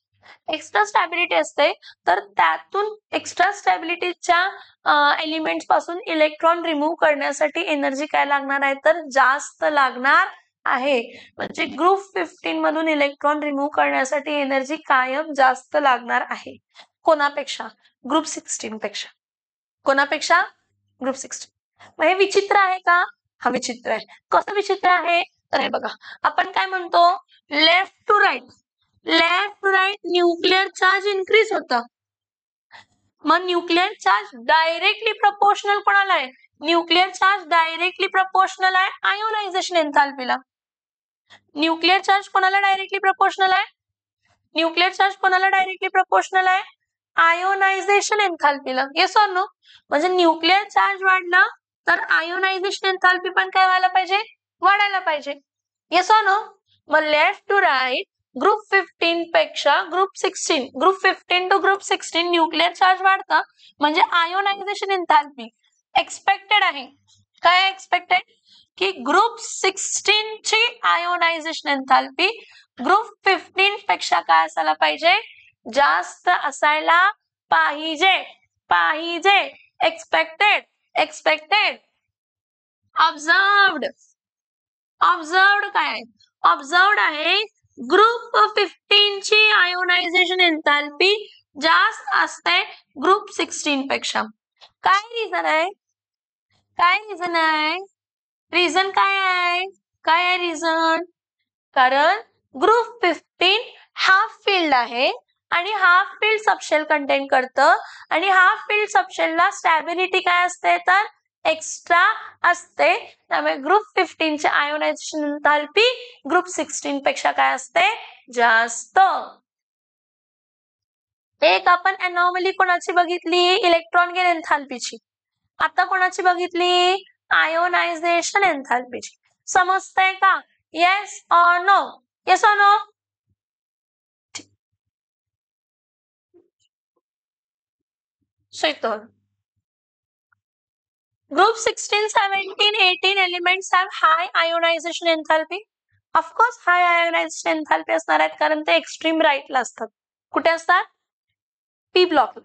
एक्स्ट्रा स्टॅबिलिटी असते, तर त्यातून एक्स्ट्रा स्टॅबिलिटीच्या एलिमेंट्स पासून इलेक्ट्रॉन रिमूव्ह करण्यासाठी एनर्जी काय लागणार आहे, तर जास्त लागणार आहे. म्हणजे ग्रुप 15 मधून इलेक्ट्रॉन रिमूव्ह करण्यासाठी एनर्जी कायम जास्त लागणार आहे. कोणापेक्षा? ग्रुप 16 पेक्षा. कोणापेक्षा? ग्रुप 16. मग हे विचित्र आहे का? हा विचित्र आहे. कसं विचित्र आहे? तर हे बघा, आपण काय म्हणतो, left to right nuclear charge increase होतं. मग न्यूक्लिअर चार्ज डायरेक्टली प्रपोर्शनल कोणाला आहे? न्यूक्लिअर चार्ज डायरेक्टली प्रपोर्शनल आहे आयोनायझेशन एन्थाल्पीला. न्यूक्लिअर चार्ज कोणाला डायरेक्टली प्रपोर्शनल आहे? न्यूक्लिअर चार्ज कोणाला डायरेक्टली प्रपोर्शनल आहे? आयोनायझेशन एन्थाल्पीला. Yes or no? म्हणजे न्यूक्लिअर चार्ज वाढला तर आयोनायझेशन एन्थाल्पी पण काय व्हायला पाहिजे? वाढायला पाहिजे. Yes or no? मग लेफ्ट टू राईट ग्रुप 15 पेक्षा group 16, group 15 to group 16 nuclear charge वाढतं, म्हणजे आयोनायझेशन एन्थाल्पी एक्सपेक्टेड आहे. काय एक्सपेक्टेड? की ग्रुप 16 ची आयोनायझेशन एन्थाल्पी ग्रुप 15 पेक्षा काय असायला पाहिजे? जास्त असायला पाहिजे. एक्सपेक्टेड. ऑब्झर्व्ड काय? ऑब्झर्व्ड आहे ग्रुप 15 ची आयोनायझेशन एन्थाल्पी जास्त असते ग्रुप 16 पेक्षा. काय रिझन आहे? रिझन काय आहे? रिझन? कारण ग्रुप 15 हाफ फील्ड आहे आणि हाफ फील्ड सबशेल कंटेन करतं, आणि हाफ फील्ड सबशेलला स्टॅबिलिटी काय असते, तर एक्स्ट्रा असते. त्यामुळे ग्रुप 15 चे आयोनायझेशन एन्थाल्पी ग्रुप 16 पेक्षा काय असते? जास्त. एक आपण एनॉमली कोणाची बघितली? इलेक्ट्रॉन गेन एन्थाल्पीची. आता कोणाची बघितली? आयोनायझेशन एन्थाल्पीची. समजतंय का? Yes or no? Yes or no? Group 16, 17, 18 elements have high ionization enthalpy. Of course, high ionization enthalpy असणार आहेत, कारण ते एक्स्ट्रीम राईटला असतात. कुठे असतात? P block.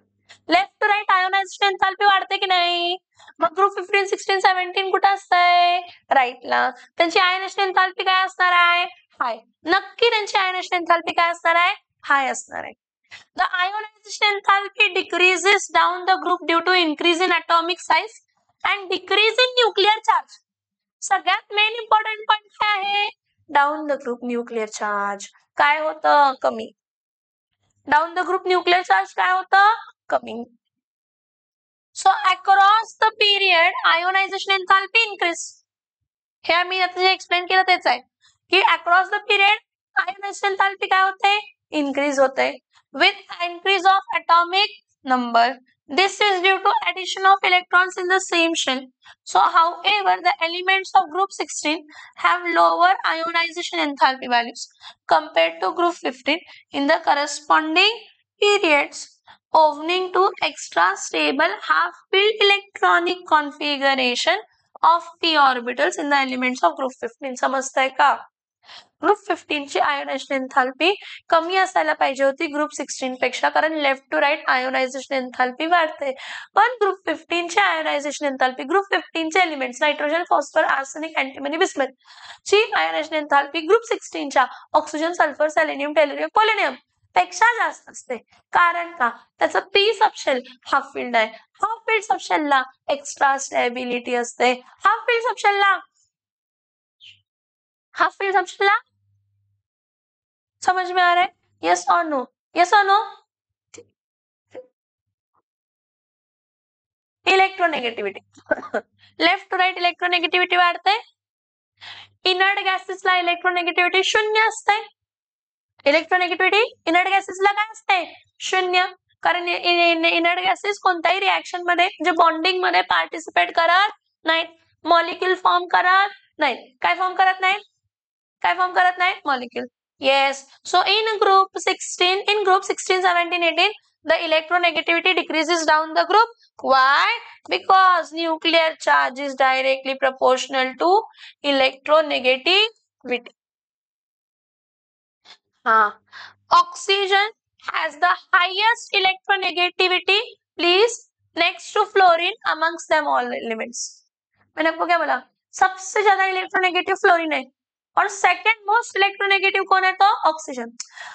Left to right ionization enthalpy वाढते की नाही? मग ग्रुप 15, 16, 17 कुठे असतंय? राईटला. त्यांची आयोनायझेशन एन्थाल्पी काय असणार आहे? हाय. नक्की त्यांची आयोनायझेशन एन्थाल्पी काय असणार आहे? हाय असणार आहे. The ionization enthalpy decreases down the group due to increase in atomic size and decrease in nuclear charge. सगळ्यात मेन इम्पॉर्टंट पॉइंट काय आहे? Down the group nuclear charge काय होतं? कमी. Down the group nuclear charge काय होतं? कमी. So across the period ionization enthalpy increase. हे मी आता जे एक्सप्लेन केलं तेच आहे की across the period ionization enthalpy काय होते? इन्क्रीज होते with increase of atomic number. This is due to addition of electrons in the same shell. So, however, the elements of group 16 have lower ionization enthalpy values compared to group 15 in the corresponding periods, owing to extra stable half-filled electronic configuration of p orbitals in the elements of group 15. समजतंय का? ग्रुप 15 ची आयोनायझेशन एन्थाल्पी कमी असायला पाहिजे होती ग्रुप 16 पेक्षा, कारण left to right ionization enthalpy वाढते. पण ग्रुप 15 ची आयोनायझेशन एन्थाल्पी, ग्रुप 15 चे elements nitrogen, phosphor, arsenic, antimony, bismuth ची आयोनायझेशन एन्थाल्पी ग्रुप 16 च्या oxygen, sulphur, selenium, tellurium, polonium पेक्षा जास्त असते. कारण का? त्याचं पी सबशेल हाफ फील्ड आहे. हाफ फील्ड सबशेलला एक्स्ट्रा स्टॅबिलिटी असते. हाफ फील्ड सबशेलला समझ में आ रहा है? यस और नो? यस और no? Electronegativity left to right electronegativity वाढते. इनर्ट गॅसेसला इलेक्ट्रोनेगेटिविटी 0 असते. इलेक्ट्रोनेगेटिविटी इनर्ट गॅसेसला काय असते? 0. कारण इनर्ट गॅसेस कोणत्याही रिएक्शन मध्ये म्हणजे बॉन्डिंग मध्ये पार्टिसिपेट करत नाहीत, मॉलिक्यूल फॉर्म करत नाहीत. काय फॉर्म करत नाहीत? Molecule. Yes. So in group 16, 17, 18, the electronegativity decreases down the group. Why? Because nuclear charge is directly proportional to electronegativity. हाँ. Oxygen has the highest electronegativity, please, next to fluorine amongst them all elements. मैंने आपको क्या बोला, सबसे ज्यादा इलेक्ट्रोनेगेटिव फ्लोरीन है और सेकंड मोस्ट इलेक्ट्रोनेगेटिव कौन आहे तो ऑक्सिजन.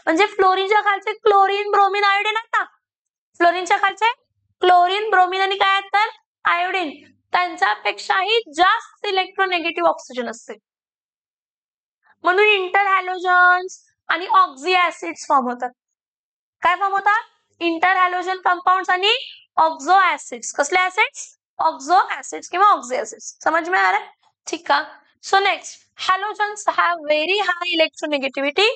म्हणजे फ्लोरीनच्या खालचे क्लोरीन ब्रोमीन आयोडीन आहेत ना, फ्लोरीनच्या खालचे क्लोरीन ब्रोमीन आणि काय आहेत तर आयोडीन, त्यांच्यापेक्षाही जास्त इलेक्ट्रोनेगेटिव्ह ऑक्सिजन असते. म्हणून इंटर हॅलोजन्स आणि ऑक्झी ऍसिड्स फॉर्म होतात. काय फॉर्म होतात, इंटर हॅलोजन कंपाउंड्स आणि ऑक्झो ऍसिड्स. कसले ऍसिड्स, ऑक्झो ऍसिड्स किंवा ऑक्झी ऍसिड्स. समझ में आ रहा है, ठीक है. So next, halogens have very high electronegativity.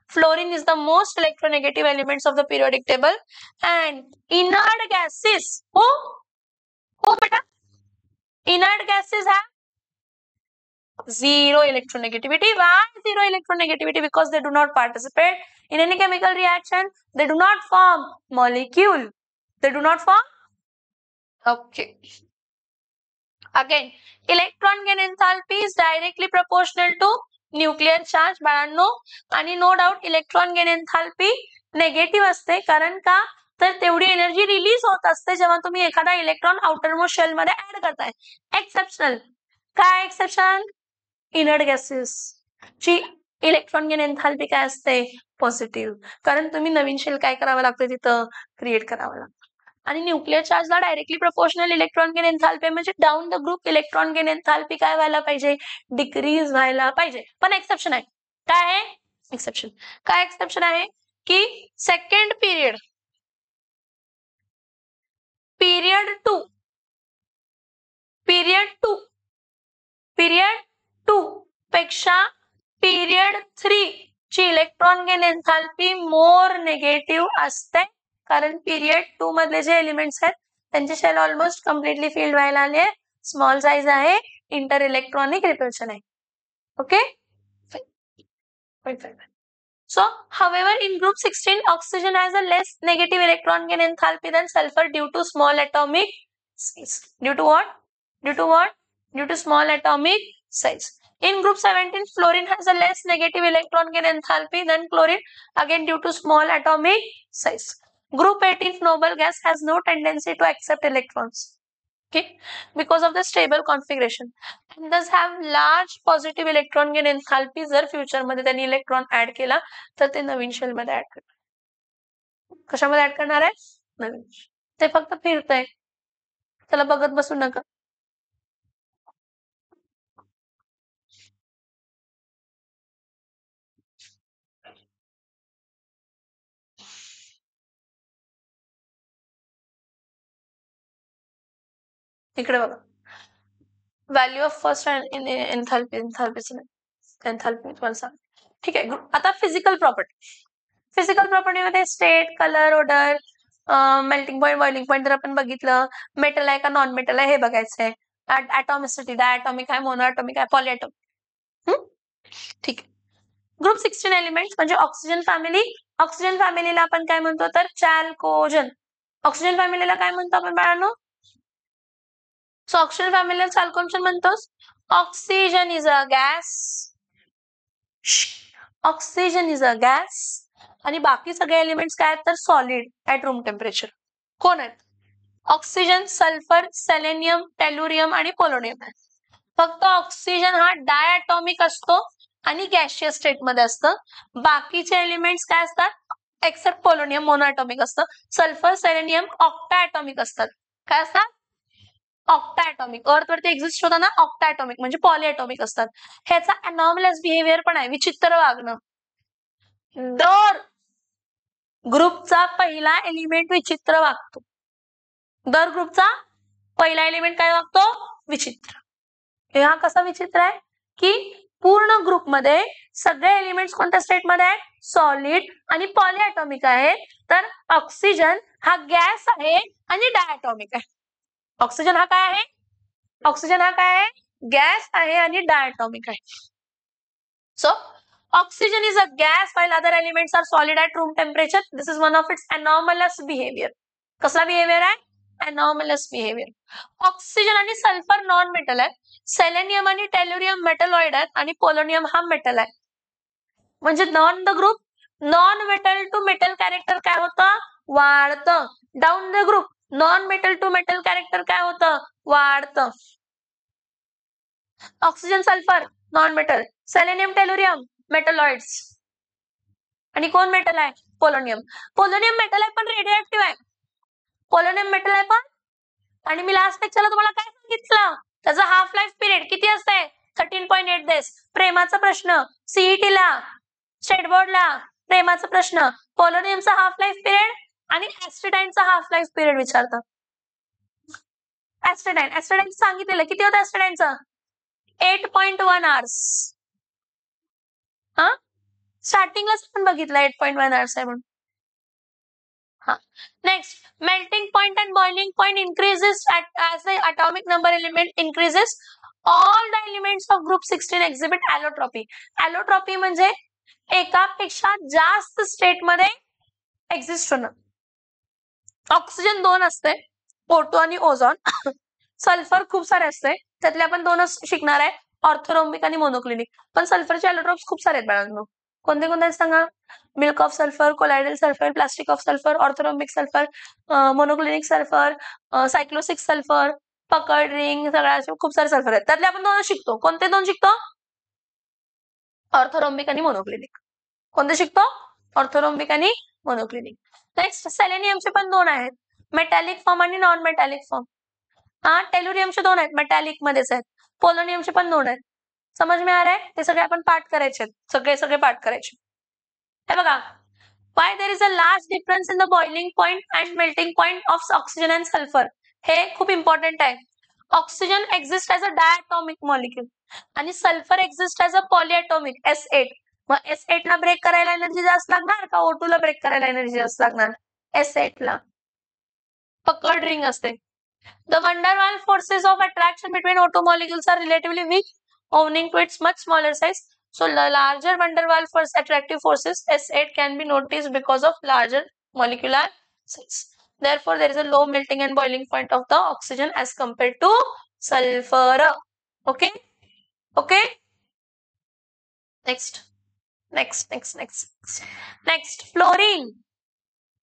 Fluorine is the most electronegative elements of the periodic table, and inert gases, who beta, inert gases have zero electronegativity. Why zero electronegativity? Because they do not participate in any chemical reaction. They do not form molecule. They do not form. Okay. Again, electron gain enthalpy is directly proportional to nuclear charge. बाळांनो, आणि no doubt electron gain enthalpy negative असते. कारण का तर तेवढी एनर्जी रिलीज होत असते जेव्हा तुम्ही एखादा इलेक्ट्रॉन आउटर मोस्ट शेल मध्ये ऍड करताय. एक्सेप्शनल. काय एक्सेप्शन, इनर्ट गॅसेस ची इलेक्ट्रॉन गेन एन्थाल्पी काय असते, पॉझिटिव्ह. कारण तुम्ही नवीन शेल काय करावं लागतं तिथं, क्रिएट करावं लागतं. आणि न्यूक्लियर चार्जला directly proportional electron gain enthalpy म्हणजे down the group electron gain enthalpy काय व्हायला पाहिजे, डिक्रीज व्हायला पाहिजे. पण एक्सेप्शन आहे. काय आहे एक्सेप्शन, काय एक्सेप्शन आहे की सेकंड पीरियड, पीरियड टू पेक्षा पीरियड 3 ची इलेक्ट्रॉन गेन एन्थाल्पी मोर नेगेटिव्ह असते. कारण पीरियड 2 मधले जे एलिमेंट्स आहेत त्यांचे शेल ऑलमोस्ट कम्प्लिटली फिल्ड व्हायला आले, स्मॉल साइज आहे, इंटर इलेक्ट्रॉनिक रिपल्शन आहे. Okay. So, however, in group 16, oxygen has a less negative electron gain enthalpy than sulfur due to small atomic size. Due to what? Due to what? Due to small atomic size. In group 17, fluorine has a less negative electron gain enthalpy than chlorine, again due to small atomic size. Group 18, noble gas has no tendency to accept electrons. Okay, because of the stable configuration, and thus have large positive electron gain enthalpy. जर फ्युचर मध्ये त्यांनी इलेक्ट्रॉन ऍड केला तर ते नवीन शेल मध्ये ऍड करणार. कशामध्ये ऍड करणार आहे, नवीन. ते फक्त फिरतंय, त्याला बघत बसू नका. इकडे बघा, value of first enthalpy, enthalpy तुम्हाला सांग. ठीक आहे. आता फिजिकल प्रॉपर्टी, फिजिकल प्रॉपर्टी मध्ये state, colour, order, melting point, boiling point तर आपण बघितलं. मेटल आहे का नॉन मेटल आहे हे बघायचंय. ऍटॉमिसिटी, डायटॉमिक आहे, मोनोएटॉमिक आहे, पॉलिएटॉमिक. ठीक आहे. ग्रुप 16 एलिमेंट्स म्हणजे ऑक्सिजन फॅमिली. ऑक्सिजन फॅमिलीला आपण काय म्हणतो तर चॅल्कोजन. ऑक्सिजन फॅमिलीला काय म्हणतो आपण बाळांनो, सो ऑक्सिजन फॅमिलीला चॅल्कोजन म्हणतोस. Oxygen is a gas, oxygen is a gas, आणि बाकी सगळे एलिमेंट्स काय आहेत तर सॉलिड ऍट रूम टेम्परेचर. कोण आहेत, ऑक्सिजन, सल्फर, सेलेनियम, टेल्युरियम आणि पोलोनियम आहे. फक्त ऑक्सिजन हा डायटॉमिक असतो आणि गॅशियस स्टेट मध्ये असतं. बाकीचे एलिमेंट्स काय असतात, एक्सेप्ट पोलोनियम मोनोएटॉमिक असतं. सल्फर, सेलेनियम ऑक्टा ॲटॉमिक असतात. काय असतात, ऑक्टा ॲटॉमिक. अर्थ वरती एक्झिस्ट होताना ऑक्टा ॲटॉमिक म्हणजे पॉलिएटॉमिक असतात. ह्याचा अनॉमलस बिहेवियर पण आहे, विचित्र वागणं. दर ग्रुपचा पहिला एलिमेंट विचित्र वागतो. दर ग्रुपचा पहिला एलिमेंट काय वागतो, विचित्र. हा कसा विचित्र आहे की पूर्ण ग्रुपमध्ये सगळे एलिमेंट्स कोणत्या स्टेट मध्ये आहेत, सॉलिड आणि पॉलिएटॉमिक आहे. तर ऑक्सिजन हा गॅस आहे आणि डायटॉमिक आहे. ऑक्सिजन हा काय आहे, ऑक्सिजन हा काय आहे, गॅस आहे आणि डायटॉमिक आहे. So oxygen is a gas while other elements are solid at room temperature. This is one of its anomalous behavior. कसला बिहेवियर आहे, anomalous behavior. ऑक्सिजन आणि सल्फर नॉन मेटल आहे, सेलेनियम आणि टेल्युरियम मेटलॉइड आहेत आणि पोलोनियम हा मेटल आहे. म्हणजे non the group non metal to metal character काय होतं, वाढतं. Down the group non metal to metal character काय होतं, वाढतं. Oxygen sulphur non metal, selenium tellurium metalloids. आणि कोण मेटल आहे, पोलोनियम. पोलोनियम मेटल आहे पण रेडिओ ऍक्टिव्ह आहे. पोलोनियम मेटल आहे पण, आणि मी लास्ट लेक्चरला तुम्हाला काय सांगितलं, त्याचा हाफ लाईफ पिरियड किती असते, 13.8 डेज. प्रेमाचा प्रश्न सीईटी ला, स्टेटबोर्डला प्रेमाचा प्रश्न, पोलोनियमचा हाफ लाईफ पिरियड आणि ऍस्ट्रेडाइनचा हाफ लाईफ पिरियड विचारतात. ऍस्ट्रेडाइन सांगितलेलं किती होतं ऍस्ट्रेडाइनचं, 8.1 आवर्स. हा स्टार्टिंगलाच पण बघितलं 8.1 आवर्स आहे म्हणून. हा next, melting point and boiling point increases as the atomic number element increases. All the elements of group 16 exhibit allotropy. Allotropy म्हणजे एकापेक्षा जास्त स्टेट मध्ये एक्झिस्ट होणं. ऑक्सिजन 2 असते, O2 आणि ओझोन. सल्फर खूप सारे असते, त्यातले आपण 2च शिकणार आहे, ऑर्थोरोम्बिक आणि मोनोक्लिनिक. पण सल्फरचे ॲलोट्रॉप्स खूप सारे आहेत बाळांनो. कोणते कोणते आहेत सांगा, milk of sulphur, colloidal sulphur, plastic of sulphur, orthorhombic sulphur, monoclinic sulphur, सायक्लोसिक सल्फर, पकड रिंग, सगळ्या खूप सारे सल्फर आहेत. त्यातले आपण 2 शिकतो. कोणते 2 शिकतो, ऑर्थोरोम्बिक आणि मोनोक्लिनिक. कोणते शिकतो, ऑर्थोरोम्बिक आणि मोनोक्लिनिक. नेक्स्ट, सेलेनियमचे पण 2 आहेत, मेटॅलिक फॉर्म आणि नॉन मेटॅलिक फॉर्म. हा टेलुरियमचे 2 आहेत, मेटॅलिक मध्येच आहेत. पोलोनियमचे पण 2 आहेत. समज में आ रहा है, ते सगळे आपण पाठ करायचे, सगळे पाठ करायचे. हे बघा, why there is a large difference in the boiling point and melting point of oxygen and sulfur. हे खूप इम्पॉर्टंट आहे. Oxygen exist as a diatomic molecule आणि sulphur exist as a polyatomic S8. मग S8 ला ब्रेक करायला एनर्जी जास्त लागणार का O2 ला ब्रेक करायला एनर्जी जास्त लागणार, S8 ला. पकड रिंग असते. The van der Waals forces of attraction between O2 molecules are relatively weak owing to its much smaller size. So the larger van der Waals force attractive forces S8 can be noticed because of larger molecular size. Therefore, there is a low melting and boiling point of the oxygen as compared to sulfur. Okay? Okay? Next. Next, fluorine.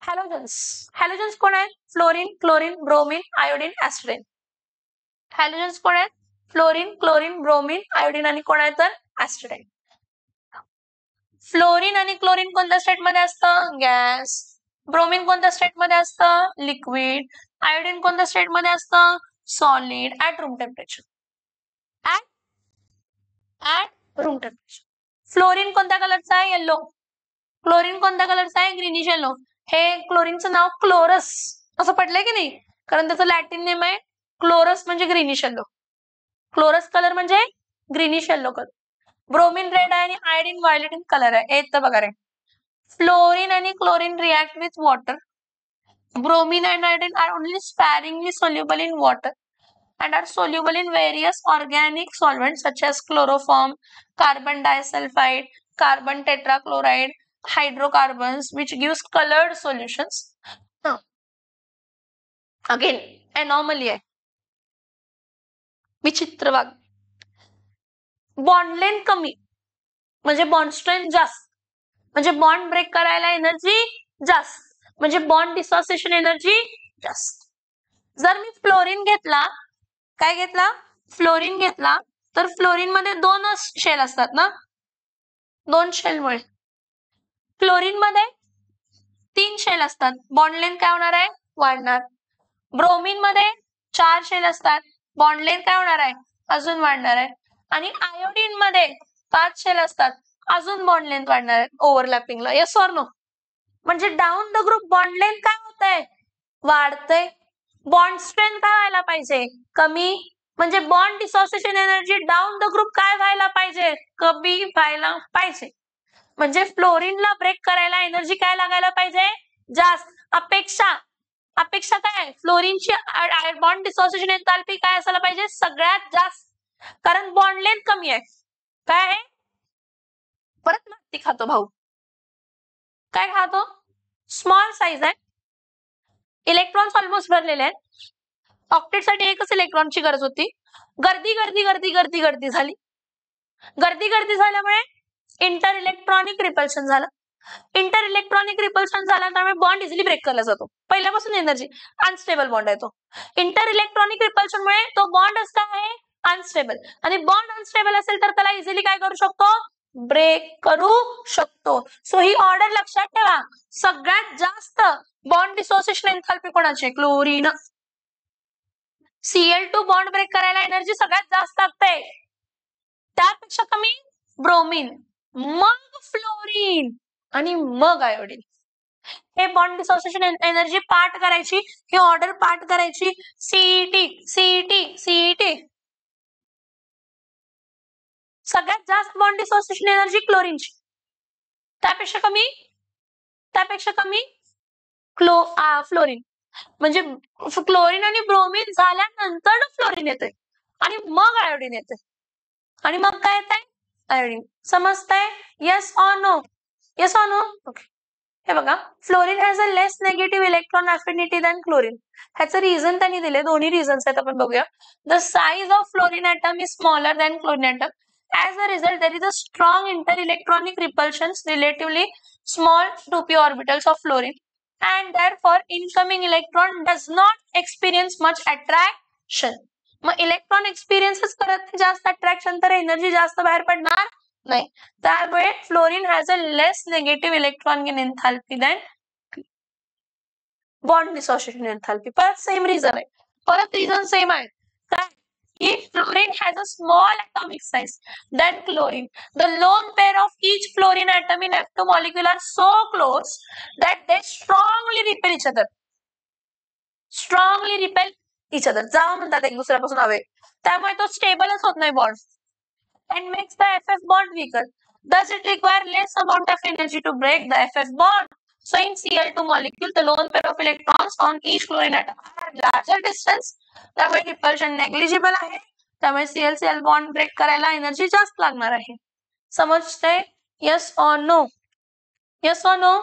Halogens कोण आहेत, fluorine, chlorine, bromine, iodine, astatine. Halogens कोण आहेत, फ्लोरीन, क्लोरीन, ब्रोमीन, आयोडीन आणि कोण आहे तर ऍस्ट्रेन. फ्लोरीन आणि क्लोरीन कोणत्या स्टेट मध्ये असतं, गॅस. ब्रोमीन कोणत्या स्टेट मध्ये असतं, लिक्विड. आयोडीन कोणत्या स्टेट मध्ये असतं, solid at room temperature. At room temperature. Fluorine कोणत्या कलरचा आहे, येलो. क्लोरीन कोणत्या कलरचा आहे, ग्रीनिश येलो. हे क्लोरीनचं नाव क्लोरस असं पडलंय की नाही, कारण त्याचं लॅटिन नेम आहे क्लोरस, म्हणजे ग्रीनिश येलो. क्लोरस कलर म्हणजे greenish yellow colour. Bromine red आहे आणि आयोडीन व्हायलेट इन कलर आहे. येतं बघा रे. फ्लोरीन आणि chlorine react with water. Bromine and iodine are only sparingly soluble in water and are soluble in various organic solvents such as chloroform, carbon disulfide, carbon tetrachloride, hydrocarbons, which gives colored solutions. Again, anomaly आहे, विचित्र भाग. बॉन्ड लेंथ कमी म्हणजे बॉन्ड स्ट्रेंथ जास्त, म्हणजे बॉन्ड ब्रेक करायला एनर्जी जास्त, म्हणजे बॉन्ड डिसोसिएशन एनर्जी जास्त. जर मी फ्लोरीन घेतला, काय घेतला, फ्लोरीन घेतला, तर फ्लोरीन मध्ये 2 शेल असतात ना, 2 शेलमुळे. क्लोरीन मध्ये 3 शेल असतात, बॉन्ड लेंथ काय होणार आहे, वाढणार. ब्रोमीन मध्ये 4 शेल असतात, बॉन्ड लेंथ काय होणार आहे, अजून वाढणार आहे. आणि आयोडीन मध्ये 5 शेल असतात, अजून बॉन्ड लेंथ वाढणार आहे ओव्हरलॅपिंगला. Yes or no. म्हणजे down the group bond length काय होतंय, वाढतंय. बॉन्ड स्ट्रेंथ काय व्हायला पाहिजे, कमी. म्हणजे bond dissociation energy down the group काय व्हायला पाहिजे, कमी व्हायला पाहिजे. म्हणजे फ्लोरीनला ब्रेक करायला एनर्जी काय लागायला पाहिजे, जास्त. अपेक्षा काय, फ्लोरीनची बॉन्ड डिसोसिएशन एन्थाल्पी काय असायला पाहिजे, सगळ्यात जास्त, कारण बॉन्ड लेंथ कमी आहे. काय आहे, परत माती खातो भाऊ. काय खातो, स्मॉल साईज आहे, इलेक्ट्रॉन्स ऑलमोस्ट भरलेले आहेत. ऑक्टेटसाठी एकच इलेक्ट्रॉनची गरज होती. गर्दी झाली. गर्दी झाल्यामुळे इंटर इलेक्ट्रॉनिक रिपल्शन झालं. इंटर इलेक्ट्रॉनिक रिपल्शन झाला त्यामुळे बॉन्ड इझिली ब्रेक केला जातो. पहिल्यापासून एनर्जी अनस्टेबल बॉन्ड आहे तो. इंटर इलेक्ट्रॉनिक रिपल्शन मुळे तो बॉन्ड असता आहे अनस्टेबल, आणि बॉन्ड अनस्टेबल असेल तर त्याला इझिली काय करू शकतो, ब्रेक करू शकतो. सो ही ऑर्डर लक्षात ठेवा. सगळ्यात जास्त बॉन्ड डिसोसिएशन एन्थाल्पी कोणाची, क्लोरीन. Cl2 बॉन्ड ब्रेक करायला एनर्जी सगळ्यात जास्त लागते, त्यापेक्षा कमी ब्रोमीन, मग फ्लोरीन आणि मग आयोडीन. हे बॉन्ड डिसोसिएशन एनर्जी पार्ट करायची, ही ऑर्डर पार्ट करायची. सीईटी सीईटी सीईटी सगळ्यात जास्त बॉन्ड डिसोसिएशन एनर्जी क्लोरीनची, त्यापेक्षा कमी फ्लोरीन. म्हणजे क्लोरीन आणि ब्रोमीन झाल्यानंतर फ्लोरीन येते आणि मग आयोडीन येते, आणि मग काय येते, आयोडीन. समजतंय? Yes or no? Yes or no? Okay. हे बघा, fluorine has a less negative electron affinity than chlorine. ह्याचं रिझन त्यांनी दिले, दोन्ही रिझन्स आहेत, आपण बघूया. The size of fluorine atom is smaller than chlorine atom. As a result, there is a strong inter-electronic repulsions relatively small to p orbitals of fluorine, and therefore incoming electron does not experience much attraction. मग इलेक्ट्रॉन एक्सपिरियन्सच करत नाही जास्त अट्रॅक्शन, तर एनर्जी जास्त बाहेर पडणार नाही. त्यामुळे fluorine has a less negative electron in enthalpy than bond dissociation enthalpy. परत सेम रिझन आहे, परत रिझन सेम आहे. काय, fluorine has a small atomic size than chlorine. The lone pair of each fluorine atom in F2 molecule are so close that they strongly repel each other. Strongly repel each other. जावा म्हणतात एक दुसऱ्यापासून हवे, त्यामुळे तो स्टेबलच होत नाही bond, and makes the FF bond weaker. Thus it requires less amount of energy to break the FF bond. So in Cl2 molecule, the lone pair of electrons on each fluorine atom are at larger distance. त्यामुळे रिपल्शन नेग्लिजिबल आहे, त्यामुळे Cl-Cl बॉन्ड ब्रेक करायला एनर्जी जास्त लागणार आहे. समजते? Yes or no? Yes or no?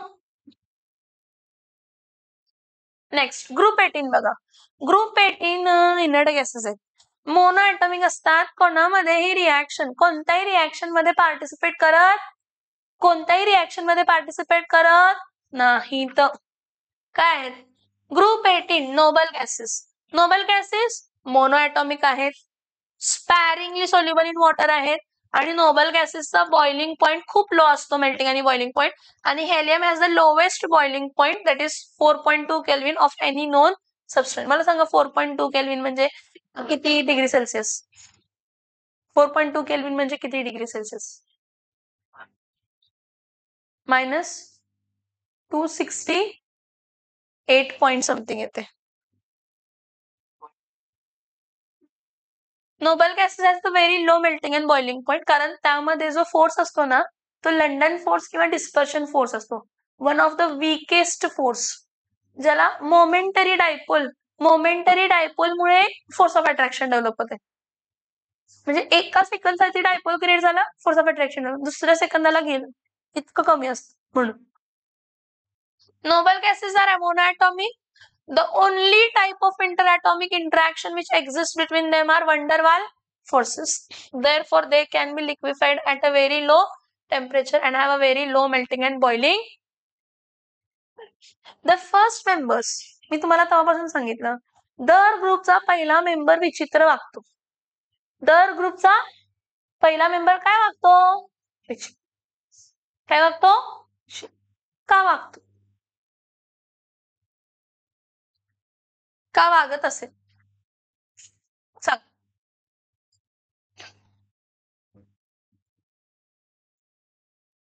Next group 18 बघा. ग्रुप 18 इनर्ट गॅसेस आहेत, मोनो ॲटॉमिक असतात. कोणामध्येही रिॲक्शन, कोणत्याही रिॲक्शन मध्ये पार्टिसिपेट करत नाही. तर काय आहेत group 18? Noble gases. Noble gases monoatomic आहेत, स्पॅरिंगली सोल्युबल इन वॉटर आहेत, आणि नोबल गॅसेसचा बॉइलिंग पॉइंट खूप लो असतो, मेल्टिंग आणि बॉइलिंग पॉइंट. आणि helium has the lowest boiling point, that is 4.2 kelvin of any non substance. मला सांगा 4.2 केल्विन म्हणजे किती डिग्री सेल्सिअस? 4.2 केल्विन म्हणजे किती डिग्री सेल्सिअस? -268 पॉइंट समथिंग येते. Noble gases has the very low melting and boiling point, कारण त्यामध्ये जो फोर्स असतो ना, तो लंडन फोर्स किंवा डिस्पर्शन फोर्स असतो, one of the weakest force, ज्याला मोमेंटरी डायपोल मुळे फोर्स ऑफ अट्रॅक्शन डेव्हलप होते. म्हणजे एका सेकंदासाठी डायपोल क्रिएट झाला, फोर्स ऑफ अट्रॅक्शन दुसऱ्या सेकंदाला गेलं, इतकं कमी असतं. म्हणून noble gases are monoatomic. The only type of interatomic interaction which exists between them are van der Waals forces. Therefore, they can be liquefied at a very low temperature and have a very low melting and boiling. The first members, मी तुम्हाला तेव्हापासून सांगितलं, दर ग्रुपचा पहिला मेंबर विचित्र वागतो. दर ग्रुपचा पहिला मेंबर काय वागतो? काय वागतो? का वागतो? का वागत असेल?